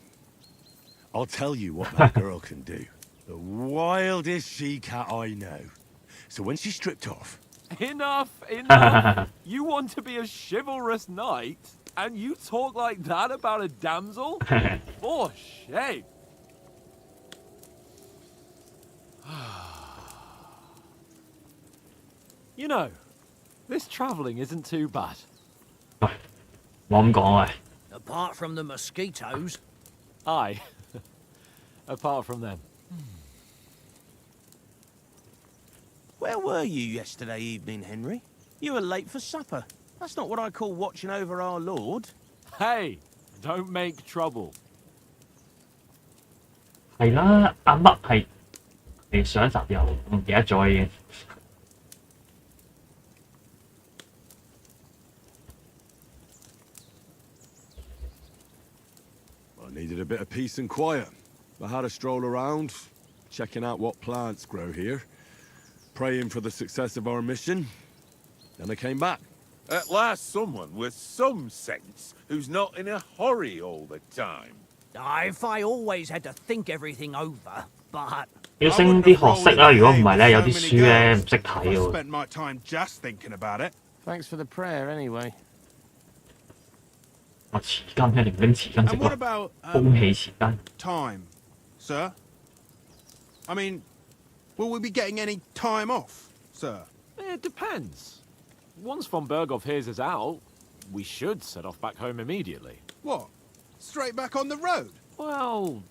I'll tell you what that girl can do. The wildest she-cat I know. So when she's stripped off... Enough, enough! You want to be a chivalrous knight, and you talk like that about a damsel? For shame! You know, this travelling isn't too bad. 冇咁講喂。 Apart from the mosquitoes. Aye. Apart from them. Where were you yesterday evening, Henry? You were late for supper. That's not what I call watching over our Lord. Hey, don't make trouble. 係啦，阿乜係你上一集又唔記得咗已經。I needed a bit of peace and quiet. I had a stroll around, checking out what plants grow here, praying for the success of our mission. Then I came back. At last someone with some sense who's not in a hurry all the time. If I always had to think everything over, but... 要升啲學識啦，如果唔係咧，有啲書咧唔識睇 I 喎。 spent my time just thinking about it. Thanks for the prayer, anyway. 我匙羹一定拎匙羹食 And what 咯， about 空氣匙羹。 time, sir? I mean, will we be getting any time off, sir? It depends. Once von Berghoff hears us out, we should set off back home immediately. What? Straight back on the road? Well,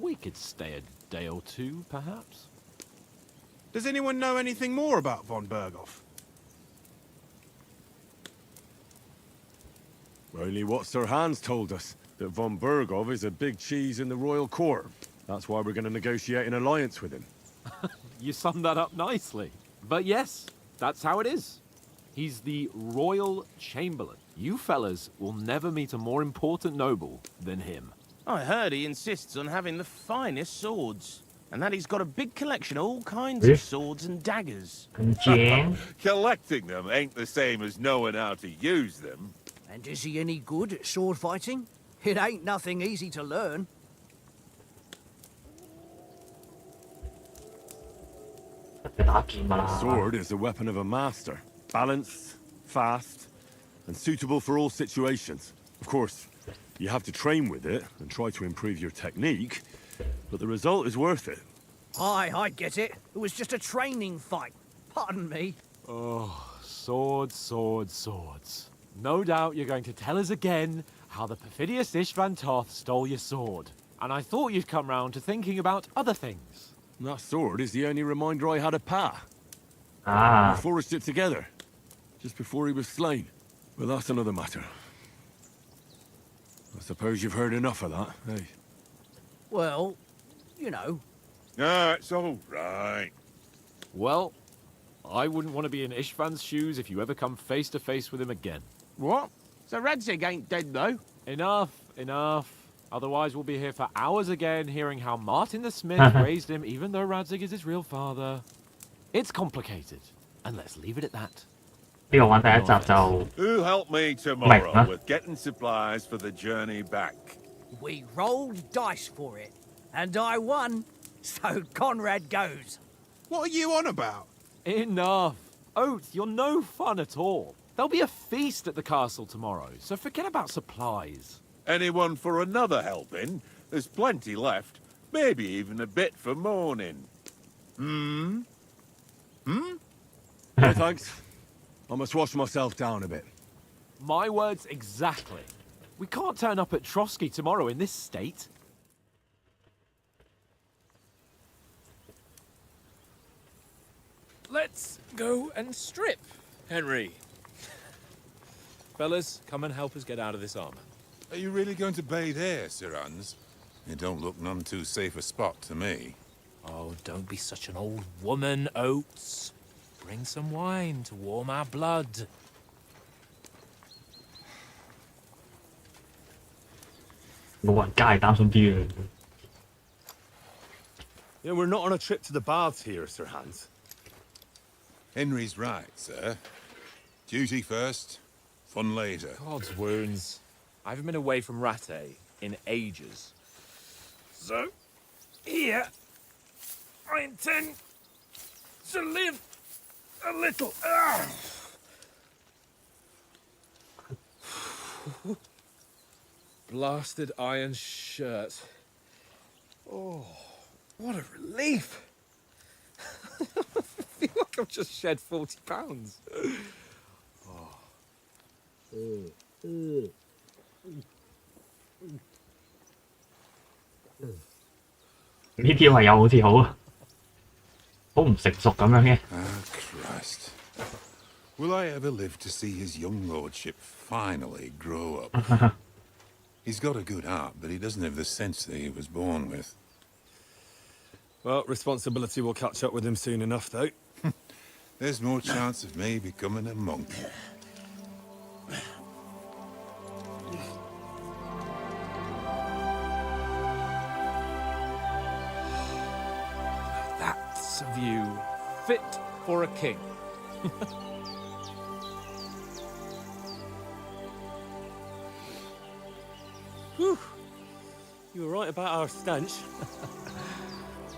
we could stay a day or two, perhaps. Does anyone know anything more about von Berghoff? Only what Sir Hans told us, that von Berghoff is a big cheese in the royal court. That's why we're going to negotiate an alliance with him. You summed that up nicely. But yes, that's how it is. He's the Royal Chamberlain. You fellas will never meet a more important noble than him. I heard he insists on having the finest swords, and that he's got a big collection of all kinds of swords and daggers. 咁正。 Collecting them ain't the same as knowing how to use them. And is he any good at sword fighting? It ain't nothing easy to learn. A sword is the weapon of a master. Balanced, fast, and suitable for all situations. Of course, you have to train with it and try to improve your technique, but the result is worth it. Aye, I get it. It was just a training fight. Pardon me. Oh, swords, swords, swords. No doubt you're going to tell us again how the perfidious Istvan Toth stole your sword. And I thought you'd come round to thinking about other things. That sword is the only reminder I had of Pa. Ah. We forged it together, just before he was slain. But that's another matter. I suppose you've heard enough of that, eh? Well, you know. Ah, it's all right. Well, I wouldn't want to be in Istvan's shoes if you ever come face to face with him again. What? So Radzig ain't dead, though? Enough, enough. Otherwise we'll be here for hours again hearing how Martin the Smith raised him even though Radzig is his real father. It's complicated, and let's leave it at that. 呢個玩第一集就 Who helped me 明 tomorrow 啦。 with getting supplies for the journey back? We rolled dice for it. And I won. So Conrad goes. What are you on about? Enough. Oath, you're no fun at all. There'll be a feast at the castle tomorrow, so forget about supplies. Anyone for another helping? There's plenty left. Maybe even a bit for morning. Hmm? No thanks. I must wash myself down a bit. My words exactly. We can't turn up at Trotsky tomorrow in this state. Let's go and strip, Henry. Fellas, come and help us get out of this armor. Are you really going to bathe here, Sir Hans? It don't look none too safe a spot to me. Oh, don't be such an old woman, Oates. Bring some wine to warm our blood. Yeah, we're not on a trip to the baths here, Sir Hans. Henry's right, sir. Duty first, fun later. God's wounds. I haven't been away from Rattay in ages. So, here, I intend to live a little. Blasted iron shirt. Oh, what a relief. I feel like I've just shed 40 pounds. Oh. 呢啲位又好似好唔成熟咁樣嘅。Christ. Will I ever live to see his young lordship finally grow up? He's got a good heart, but he doesn't have the sense that he was born with. Well, responsibility will catch up with him soon enough, though. There's more chance of me becoming a monk. That's a view fit for a king. Whew. You were right about our stench.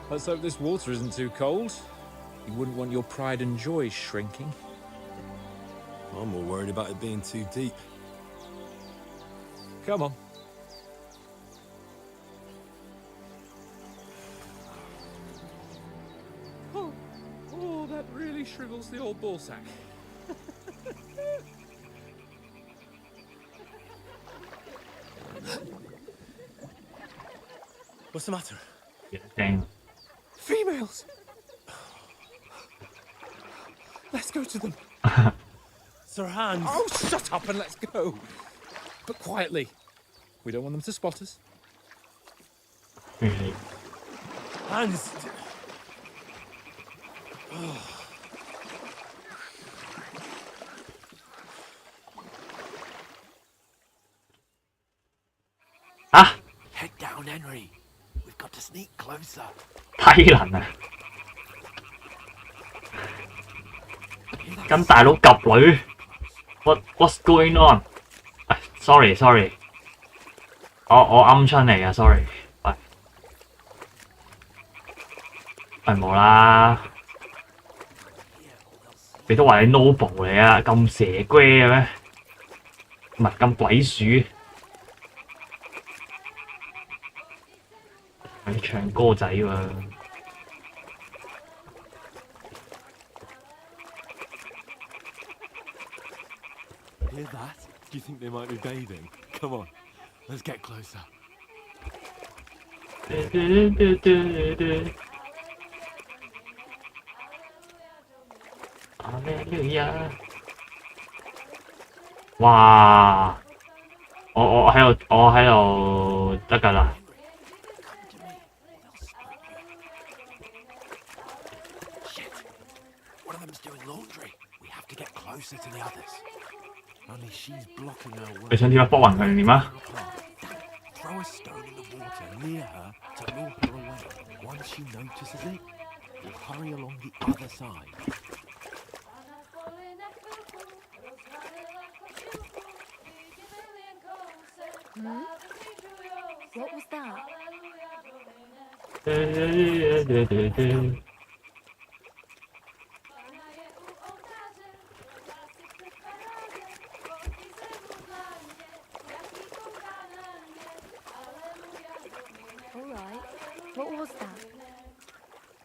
Let's hope this water isn't too cold. You wouldn't want your pride and joy shrinking. I'm more worried about it being too deep. Come on. Oh, that really shrivels the old ball sack. What's the matter? Dang. Females! Let's go to them. Sir Hans! Oh, shut up and let's go. But quietly. We don't want them to spot us. Really? Hans! Ah! Head down, Henry. We've got to sneak closer. 低能啊！跟大佬及女，what's going on？ sorry， 我啱出嚟啊 ，sorry。喂冇啦，你都話你 noble 嚟啊，咁蛇龜嘅咩？唔係咁鬼鼠。你唱歌仔喎。Hear that? Do you think they might be bathing? Come on, let's get closer. Hallelujah！ 哇！我喺度得㗎啦。One of them's doing laundry. We have to get closer to the others. Only she's blocking our way. 你想點啊？幫暈佢定點啊？ Throw a stone in the water near her to lure her away. Once she notices it, we'll hurry along the other side. Hmm? What was that? that?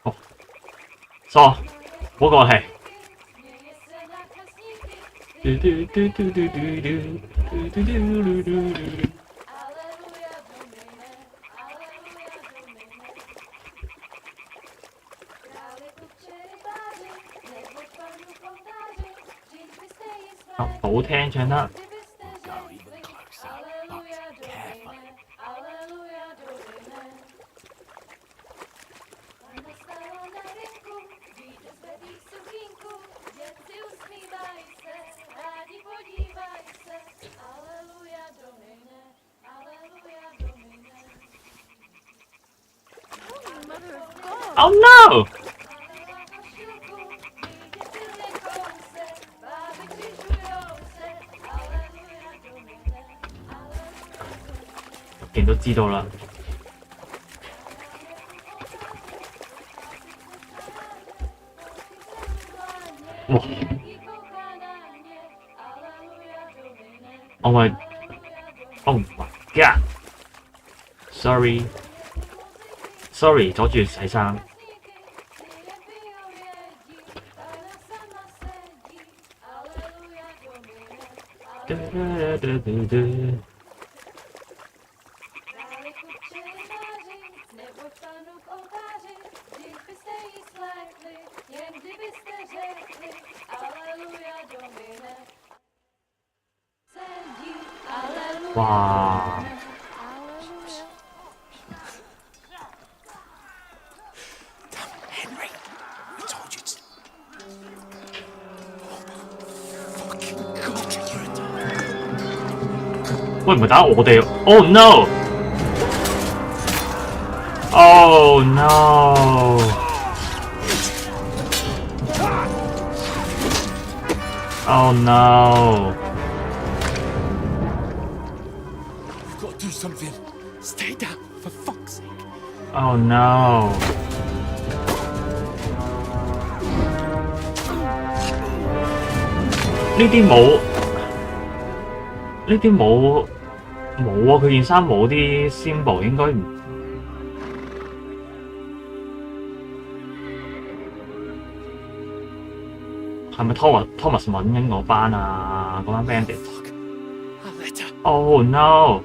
哦，疏，唔好過嚟。好聽唱得。Oh no! 人都知道啦。哇！我咪 ，Oh my God！Sorry，阻住洗衫。哇！喂，唔係打我哋 ！Oh no! Oh no! Oh no! We've got to do something. Stay down, for fuck's sake. Oh no! 呢啲冇，呢啲冇啊！佢件衫冇啲 symbol， 應該唔係咪 Thomas 揾緊嗰班啊？嗰班 bandit。Oh no！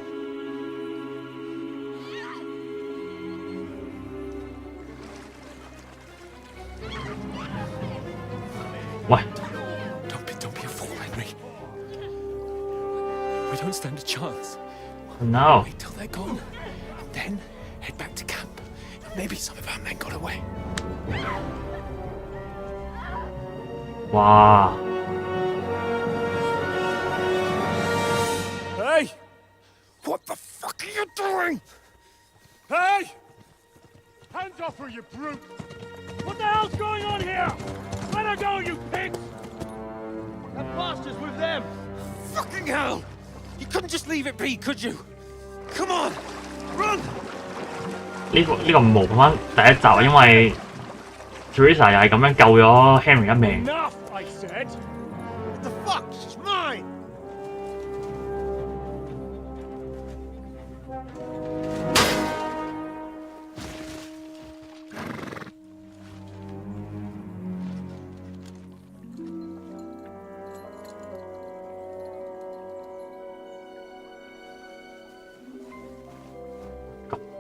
喂 Don't be a fool, Henry. We don't stand a chance. No. Wait till they're gone, and then head back to camp. Maybe some of our men got away. 哇！ Hey! What the fuck are you doing? Hey! Hands off her, you brute! What the hell's going on here? Let her go, you pigs! That bastard's with them! Fucking hell! You couldn't just leave it be, could you? Come on! Run! 呢個模仿翻第一集啊，因為 Teresa 又係咁樣救咗 Henry 一命。Enough, I said! What the fuck? She's mine!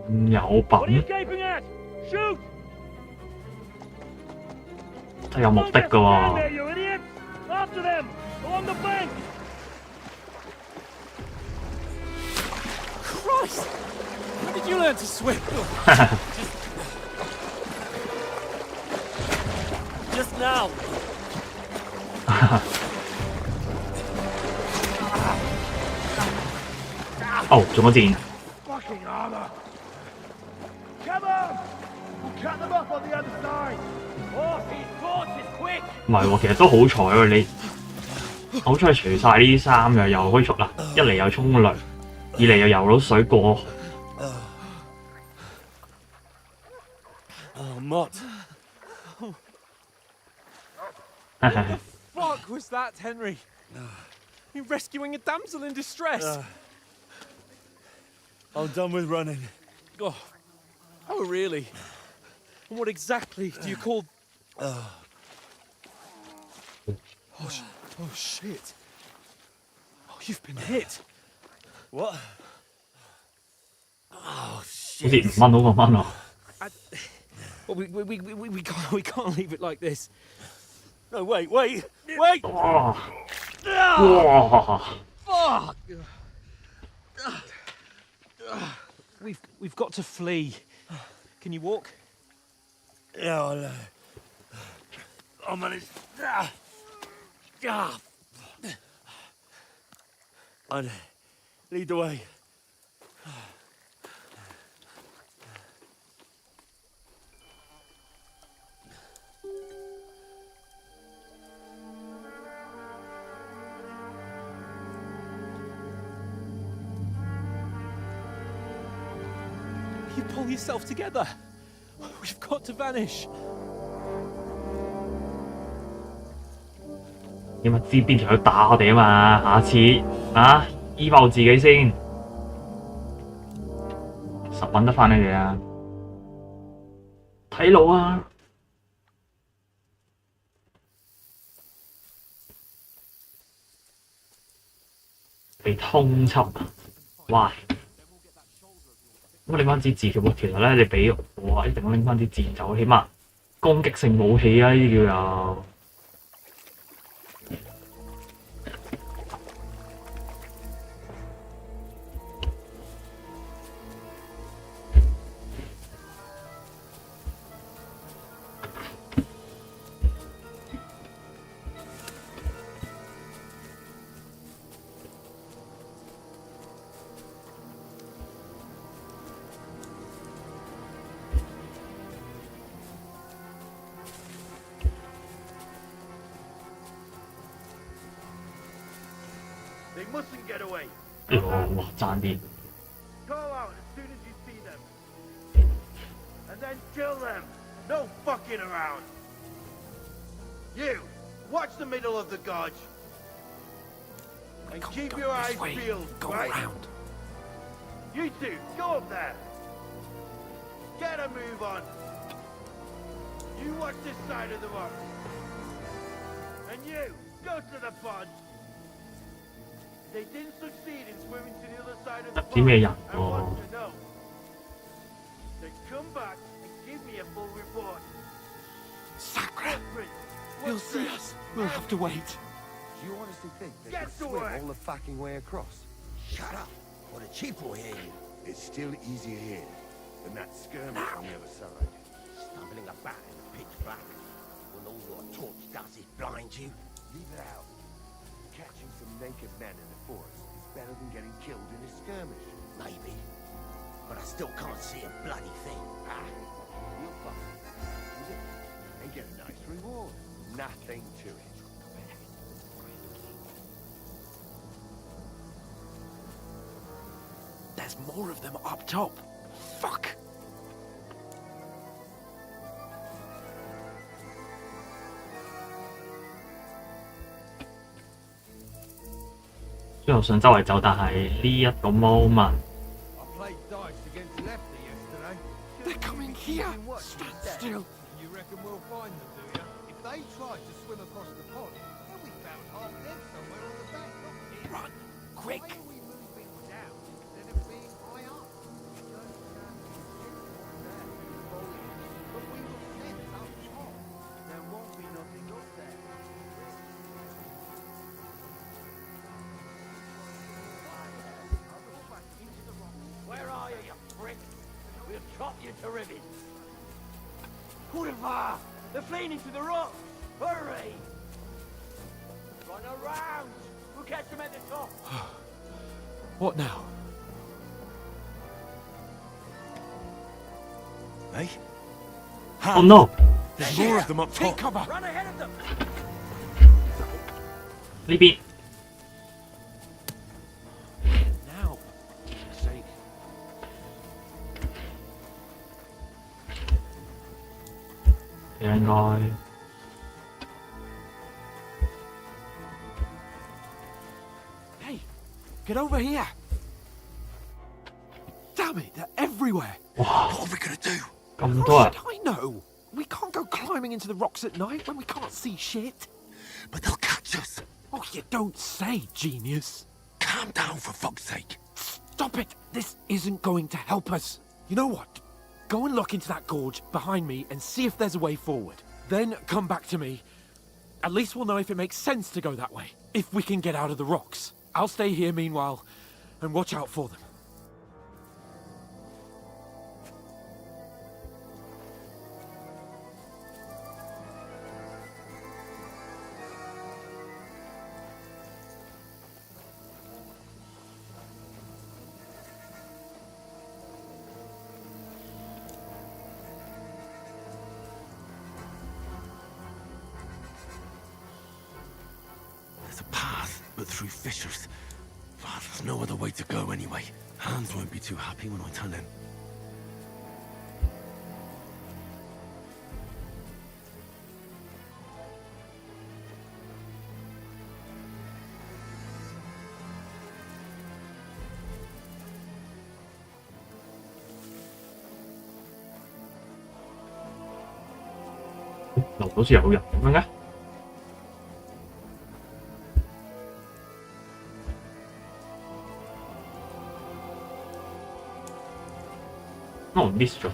咁有品，真係有目的㗎喎。Christ! When did you learn to swim? Just now. 哦，中咗箭。Fucking armor! Come on! We'll cut them off on the other side. Off his horses, quick! 唔係喎，其實都好彩喎，你好彩除晒呢啲衫又可以出啦，一嚟又沖涼，二嚟又游到水過。Oh, Mott. What the fuck was that, Henry? You rescuing a damsel in distress? I'm done with running. Oh, really? And what exactly do you call... Oh, shit. Oh, you've been hit. What? Oh, 好似 shit. 唔掹好個掹咯。Well, we can't leave it like this. No, wait. 哇！哇！ Fuck! We've got to flee. Can you walk? Yeah, I'll manage. I'd lead the way. You pull yourself together. We've got to vanish. 點啊？知邊條友打我哋啊嘛？下次啊，醫爆自己先，實揾得翻你哋啊！睇路啊！被通緝啊！哇！咁拎翻支字嘅喎，其實咧你俾我一定拎翻啲字走，起碼攻擊性武器啊！呢啲叫有。They mustn't get away. 哇！爭啲。 Call out as soon as you see them. And then kill them. No fucking around. You, watch the middle of the gorge. And keep your eyes peeled, right? You two, go up there. Get a move on. You watch this side of the rock. And you, go to the pond. They didn't succeed in swimming to the other side of the 啲咩 pond. 人 I 喎？ want to know. Then come back and give me a full report. Sacra! Footprints, They'll see us. We'll have to wait. Do you honestly think they Get can to swim work. all the fucking way across? Shut up, or the chief will hear you. It's still easier here than that skirmish on the other side. Stumbling about in the pitch black, when all your torch does is blind you. Leave it out. Catching some naked men in the forest is better than getting killed in a skirmish. Maybe, but I still can't see a bloody thing. Ah, you'll find. And get a nice reward. Nothing to it. There's more of them up top. Fuck! 雖然我想周圍走，但係呢一個 moment。 I played dice against Lefty yesterday. They're coming here. Stand still. You reckon we'll find them, do you? If they tried to swim across the pond, then we found half of them somewhere on the bank, not here. Run, quick. Why don't we move things down instead of being high up? But we will set up top. There won't be nothing up there. Where are you, you prick? We'll chop you to ribbons. Boulevard! They're fleeing into the rocks! Hurry! Run around! We'll catch them at the top! What now? Hey? Oh no！ There's more of them up Take top. cover! Run ahead of them! 呢邊 Now. Sake. 應該 Hey, get over here! Damn it, they're everywhere! Wow. What are we gonna do? 咁多人。 I know. We can't go climbing into the rocks at night when we can't see shit. But they'll catch us. Oh, you don't say, genius. Calm down, for fuck's sake. Stop it. This isn't going to help us. You know what? Go and look into that gorge behind me and see if there's a way forward. Then come back to me. At least we'll know if it makes sense to go that way. If we can get out of the rocks. I'll stay here meanwhile and watch out for them. There's a path, but through fissures. Well, there's no other way to go anyway. Hans won't be too happy when I tell him.樓好似有人咁樣嘅。我 miss 咗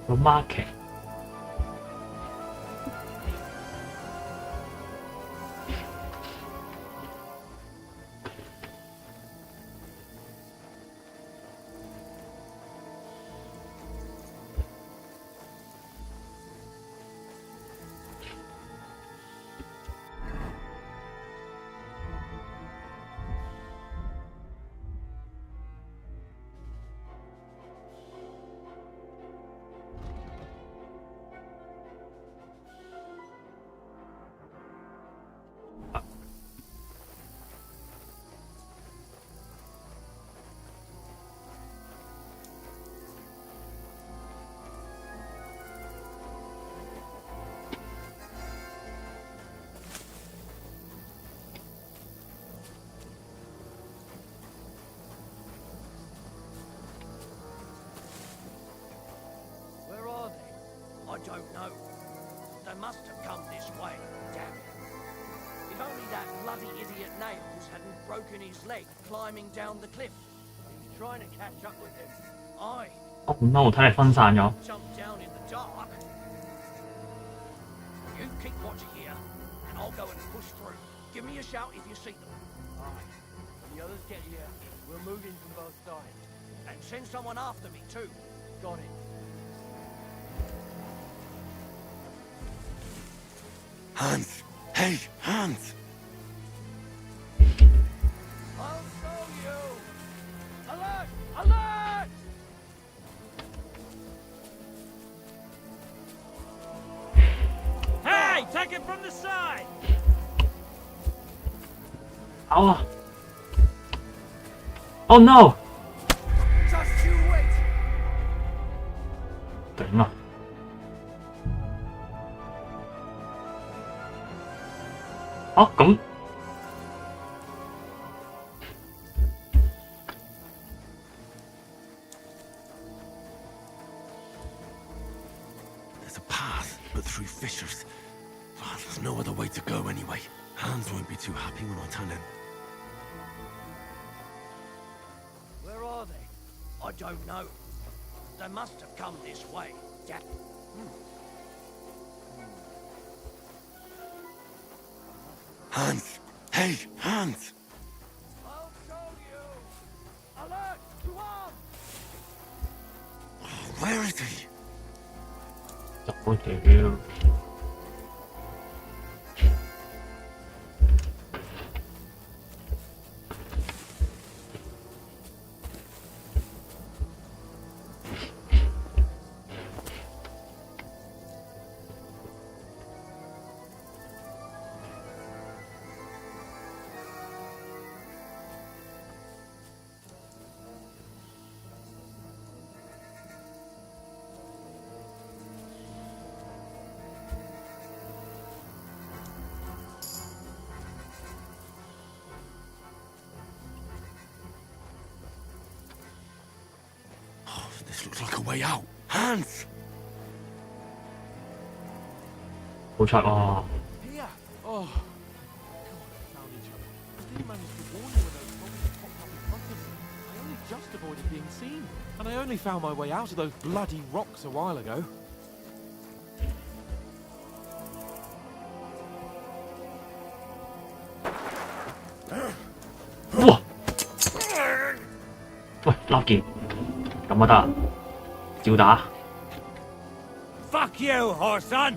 個 market。I don't know. They must have come this way, damn it. If only that bloody idiot Nails hadn't broken his leg climbing down the cliff. He was trying to catch up with him. Aye. Oh no， 睇嚟分散咗。 Jumped down in the dark. You keep watch here, and I'll go and push through. Give me a shout if you see them. Aye. When the others get here, we'll move in from both sides. And send someone after me too. Got it. Hans! Hey, Hans! I'll show you! Alert! Alert! Hey! Take it from the side! Oh! Oh no! Just you wait! 頂啊！ 哦，咁 There's a path, but through fissures. Well, there's no other way to go anyway. Hans won't be too happy when I tell him. Where are they? I don't know. They must have come this way. Damn. Hans! Hey, Hans! I'll show you! Alert! To arms! Where is he? 就好屌。 This looks like a way out. Hans! 好出喎。 Here. Oh. God, I found each other. I didn't manage to warn you when those monsters popped up in front of me. I only just avoided being seen. And I only found my way out of those bloody rocks a while ago. Wow. 喂，立劍咁就得啊，照打。Fuck you, whoreson!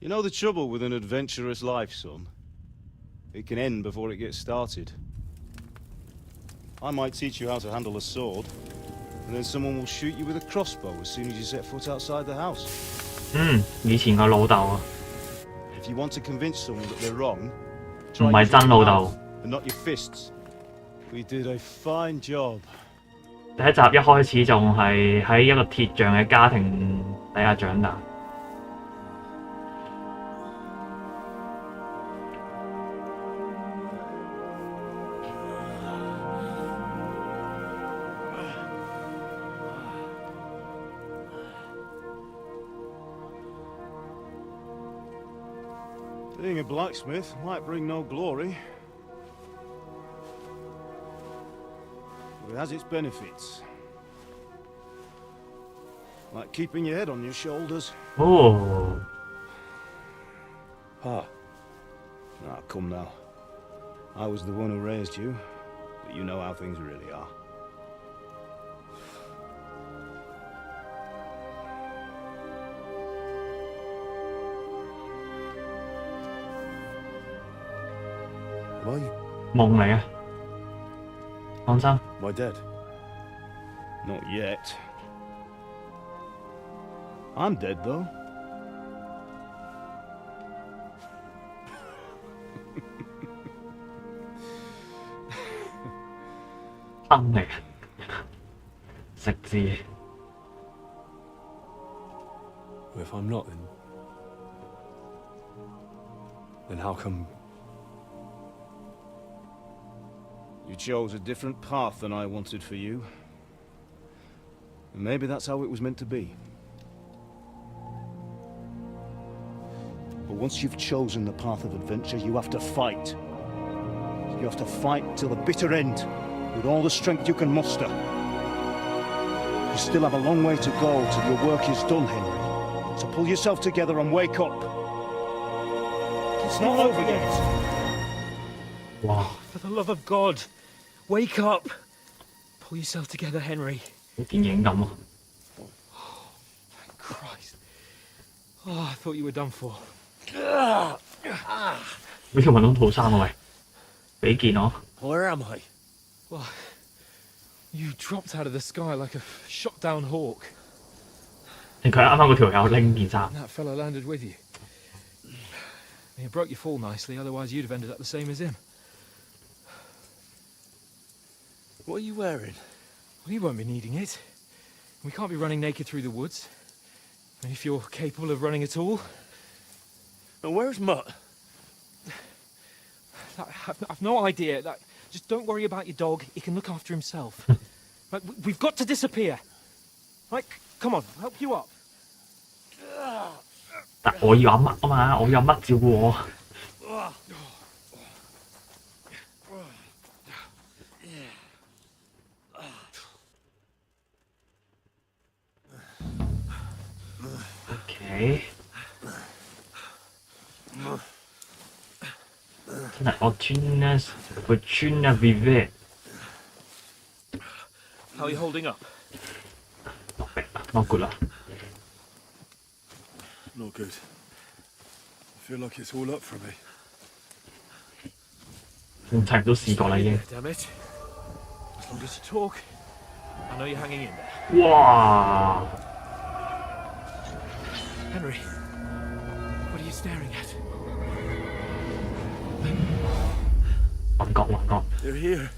You know the trouble with an adventurous life, son? It can end before it gets started. I might teach you how to handle a sword, and then someone will shoot you with a crossbow as soon as you set foot outside the house. 以前個老豆啊， If you want to convince someone that they're wrong, 唔係真老豆。 and not your fists. We did a fine job. 第一集一開始仲係喺一個鐵匠嘅家庭底下長大。 Being a blacksmith might bring no glory, but it has its benefits. Like keeping your head on your shoulders. Oh. Ah. Ah, come now. I was the one who raised you, but you know how things really are. Why? 夢嚟啊！放心。 My dead? Not yet. I'm dead, though. If I'm not, then how come? You chose a different path than I wanted for you. And maybe that's how it was meant to be. But once you've chosen the path of adventure, you have to fight. You have to fight till the bitter end, with all the strength you can muster. You still have a long way to go till your work is done, Henry. So pull yourself together and wake up. It's not over yet. Wow. For the love of God, wake up! Pull yourself together, Henry. 好電影咁啊！ Thank Christ. Oh, I thought you were done for. 呢條運動套衫啊喂，俾件我。 Where am I? Well, you dropped out of the sky like a shot down hawk. 佢啱啱嗰條友拎件衫。 That fellow landed with you. You broke your fall nicely, otherwise you'd have ended up the same as him. What are you wearing? Well, you won't be needing it. We can't be running naked through the woods. And if you're capable of running at all... And where's Mutt? I've no idea. Just don't worry about your dog. He can look after himself. Right, we've got to disappear. Right, come on, I'll help you up. 但我要阿乜啊嘛，我有乜照顧我。 OK，真係 Fortuna Vive How are you holding up? not good 啦。 Not good. I feel like it's all up for me. 睇唔到視覺啦已經。 Damn it. As long as you talk, I know you're hanging in there. 哇！ Henry, what are you staring at? 幻覺幻覺。 They're here.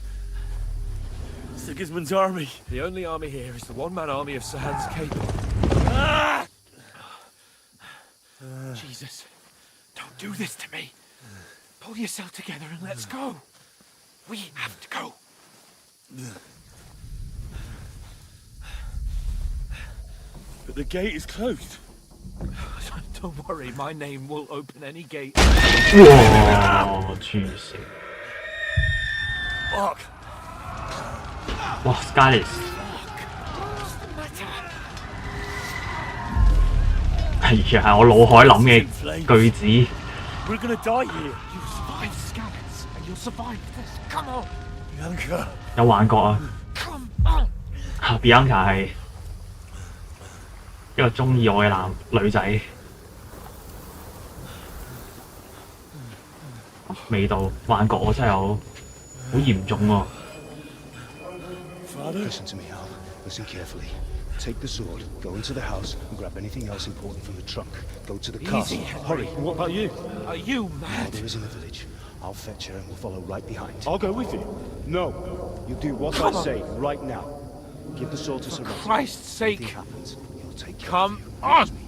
Sigismund's army. The only army here is the one-man army of Sirhan's Cable. Jesus, don't do this to me. Pull yourself together and let's go. We have to go. But the gate is closed. Don't worry, my name will open any gate. 哇！黐線！ Fuck. 哇 ！Skylis。係啊，我腦海諗嘅句子。 We're gonna die here. You survived Skylis, and you'll survive this. Come on. Bianca. 有幻覺啊！ Come on. Bianca 係一個中意我嘅女仔。味道幻覺我真係好嚴重喎。 Listen to me, Al. Listen carefully. Take the sword, go into the house, and grab anything else important from the trunk. Go to the castle. Hurry. What about you? Are you mad? Mother is in the village. I'll fetch her and we'll follow right behind. I'll go with you. No. You do what Come I on. say right now. Give the sword to For Sir Christ's sake. Anything happens, you'll take care Come of you. on.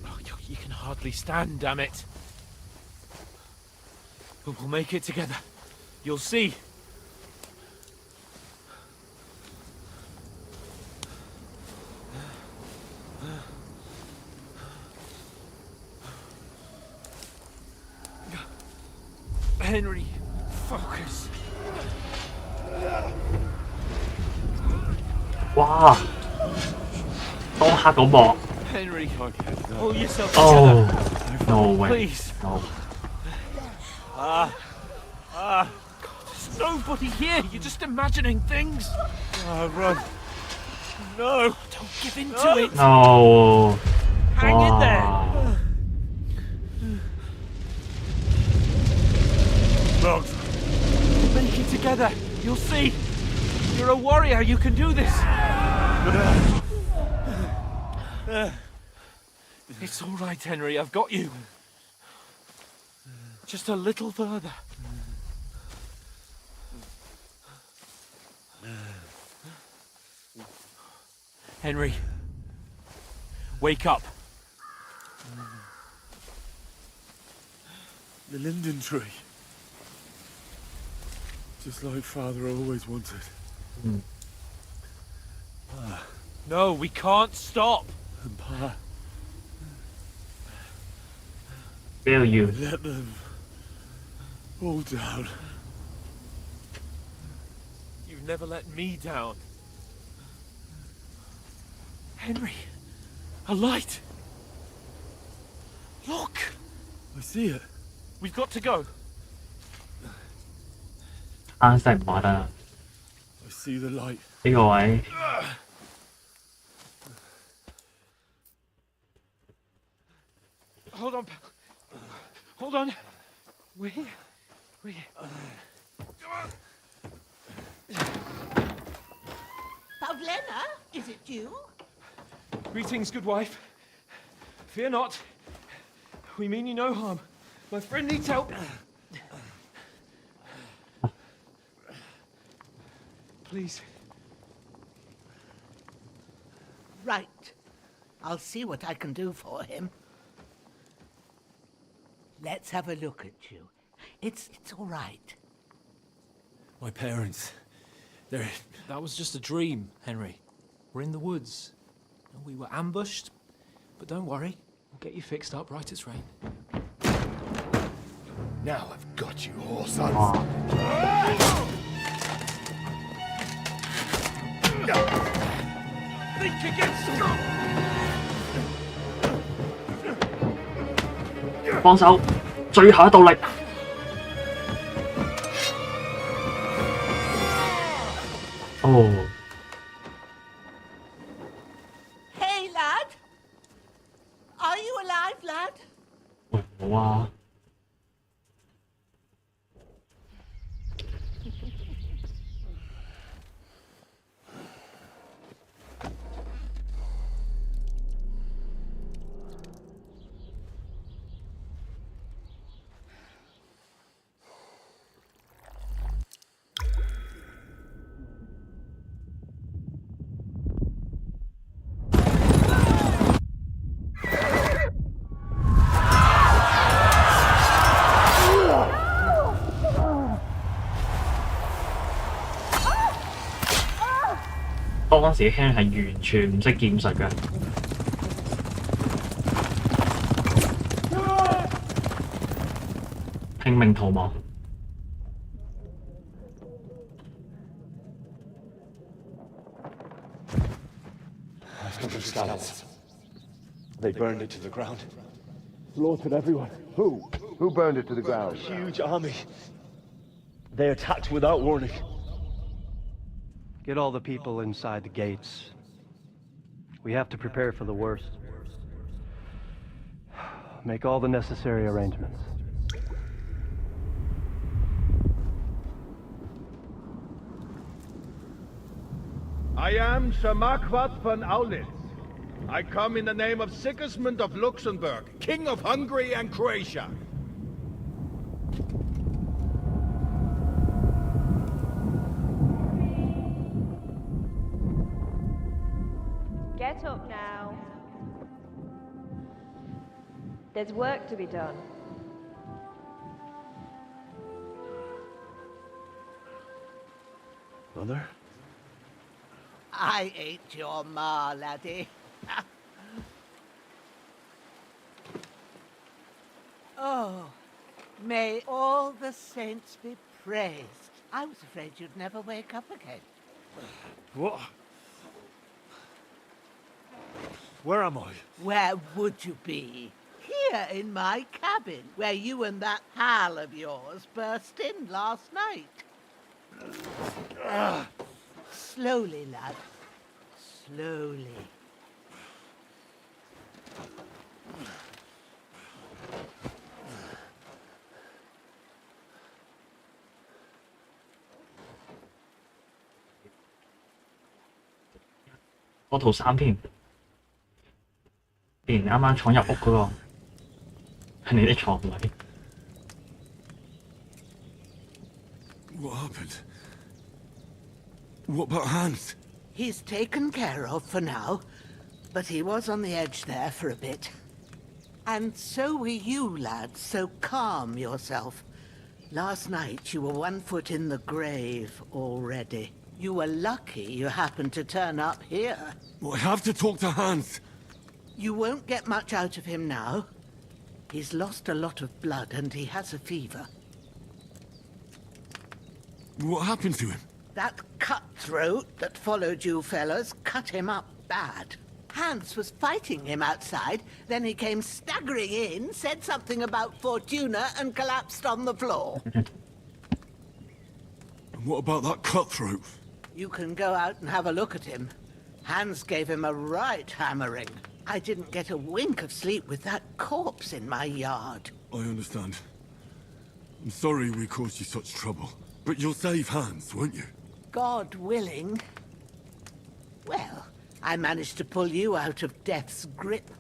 Oh, you can hardly stand, damn it. But we'll make it together. You'll see. Henry, focus. 哇！當刻嗰幕。 Henry, pull yourself Oh, together. no way. Please. No. God, there's nobody here. You're just imagining things. Run. No. Don't give in to it. No. Hang in there. Logs. We'll make it together. You'll see. You're a warrior. You can do this. It's all right, Henry. I've got you. Just a little further. Henry, wake up. The linden tree. Just like Father always wanted. No, we can't stop. And Pa, Fail you. let them all down. You've never let me down. Henry, a light. Look. I see it. We've got to go. 啱晒唔話得啦， I see the light. 呢個位 Hold on, pal. Hold on. We're here. We're here. Pavlena, is it you? Greetings, good wife. Fear not. We mean you no harm. My friend needs help. Please. Right. I'll see what I can do for him. Let's have a look at you. It's all right. My parents. They're... That was just a dream, Henry. We're in the woods. We were ambushed, but don't worry. We'll get you fixed up right as rain. Now I've got you, whoresons. Think against 幫手，最後一道力。哦， Hey, lad! Are you alive, lad? 喂，冇啊。當時 Henry 係完全唔識劍術嘅。拼命逃亡。I've understand. They burned it to the ground. Slaughtered everyone. Who? Who burned it to the ground? A huge army. They attacked without warning. Get all the people inside the gates. We have to prepare for the worst. Make all the necessary arrangements. I am Sir Marquardt von Aulitz. I come in the name of Sigismund of Luxembourg, King of Hungary and Croatia. Get up now. There's work to be done. Mother? I ain't your ma, laddie. Oh, may all the saints be praised. I was afraid you'd never wake up again. What? Where am I? Where would you be? Here in my cabin, where you and that pal of yours burst in last night. Slowly, lad. Slowly.嗰套衫添，竟然啱啱闖入屋嗰個係你啲床位。What happened? What about Hans? He's taken care of for now, but he was on the edge there for a bit. And so were you, lad, so calm yourself. Last night you were 1 foot in the grave already. You were lucky you happened to turn up here. Well, I have to talk to Hans. You won't get much out of him now. He's lost a lot of blood and he has a fever. What happened to him? That cutthroat that followed you fellas cut him up bad. Hans was fighting him outside, then he came staggering in, said something about Fortuna and collapsed on the floor. And what about that cutthroat? You can go out and have a look at him. Hans gave him a right hammering. I didn't get a wink of sleep with that corpse in my yard. I understand. I'm sorry we caused you such trouble. But you'll save Hans, won't you? God willing. Well, I managed to pull you out of death's grip,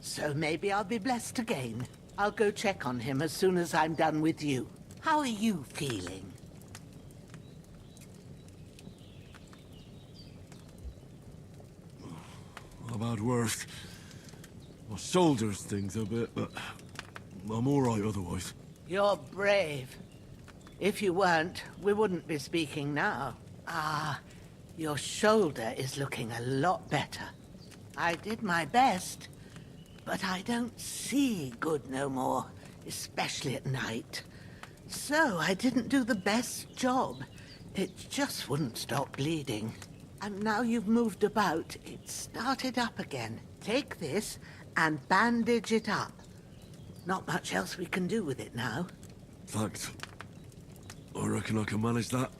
so maybe I'll be blessed again. I'll go check on him as soon as I'm done with you. How are you feeling? I've had worse. My shoulders stings a bit, but I'm all right otherwise. You're brave. If you weren't, we wouldn't be speaking now. Ah, your shoulder is looking a lot better. I did my best, but I don't see good no more, especially at night. So I didn't do the best job. It just wouldn't stop bleeding. And now you've moved about, it started up again. Take this and bandage it up. Not much else we can do with it now. Thanks. I reckon I can manage that.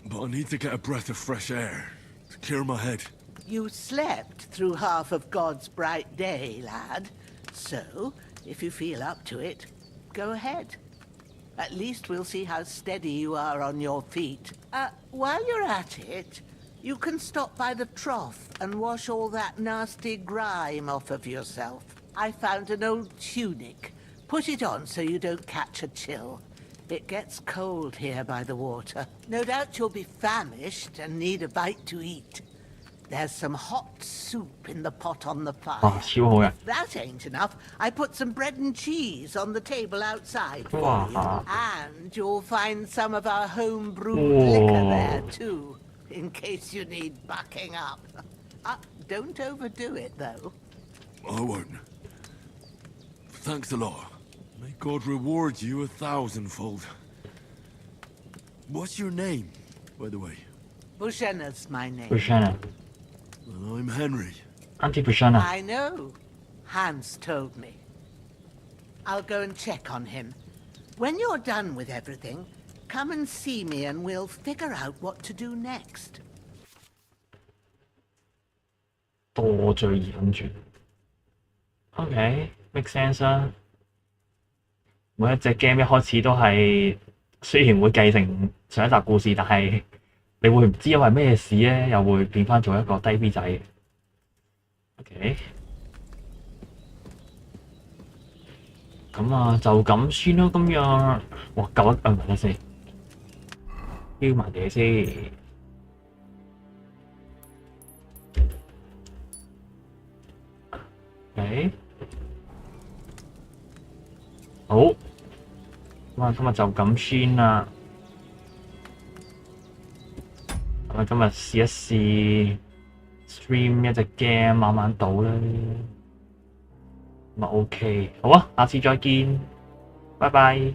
but I need to get a breath of fresh air to clear my head. You slept through half of God's bright day, lad. So, if you feel up to it, go ahead. At least we'll see how steady you are on your feet. While you're at it, you can stop by the trough and wash all that nasty grime off of yourself. I found an old tunic. Put it on so you don't catch a chill. It gets cold here by the water. No doubt you'll be famished and need a bite to eat. There's some hot soup in the pot on the fire. 哇，超好嘅！ If that ain't enough, I put some bread and cheese on the table outside for 哇 you. And you'll find some of our home-brewed 哇 liquor there too, in case you need bucking up. Don't overdo it, though. I won't. Thanks a lot. May God reward you 1,000-fold. What's your name, by the way? Bushenna's my name. Bushenna， Well, I'm Henry. Auntie Bushenna。 I know. Hans told me. I'll go and check on him. When you're done with everything, come and see me and we'll figure out what to do next. 多罪而肯轉。OK，make sense 啦。每一隻 game 一開始都係雖然會繼承上一集故事，但係你會唔知因為咩事咧，又會變翻做一個低 B 仔。OK， 咁啊就咁先咯，咁樣哇救一唔係得先，標埋嘢先。OK， 好，咁啊今日就咁先啦。咁啊今日試一試 stream 一隻 game 慢慢倒啦。咁啊 OK， 好啊，下次再見，拜拜。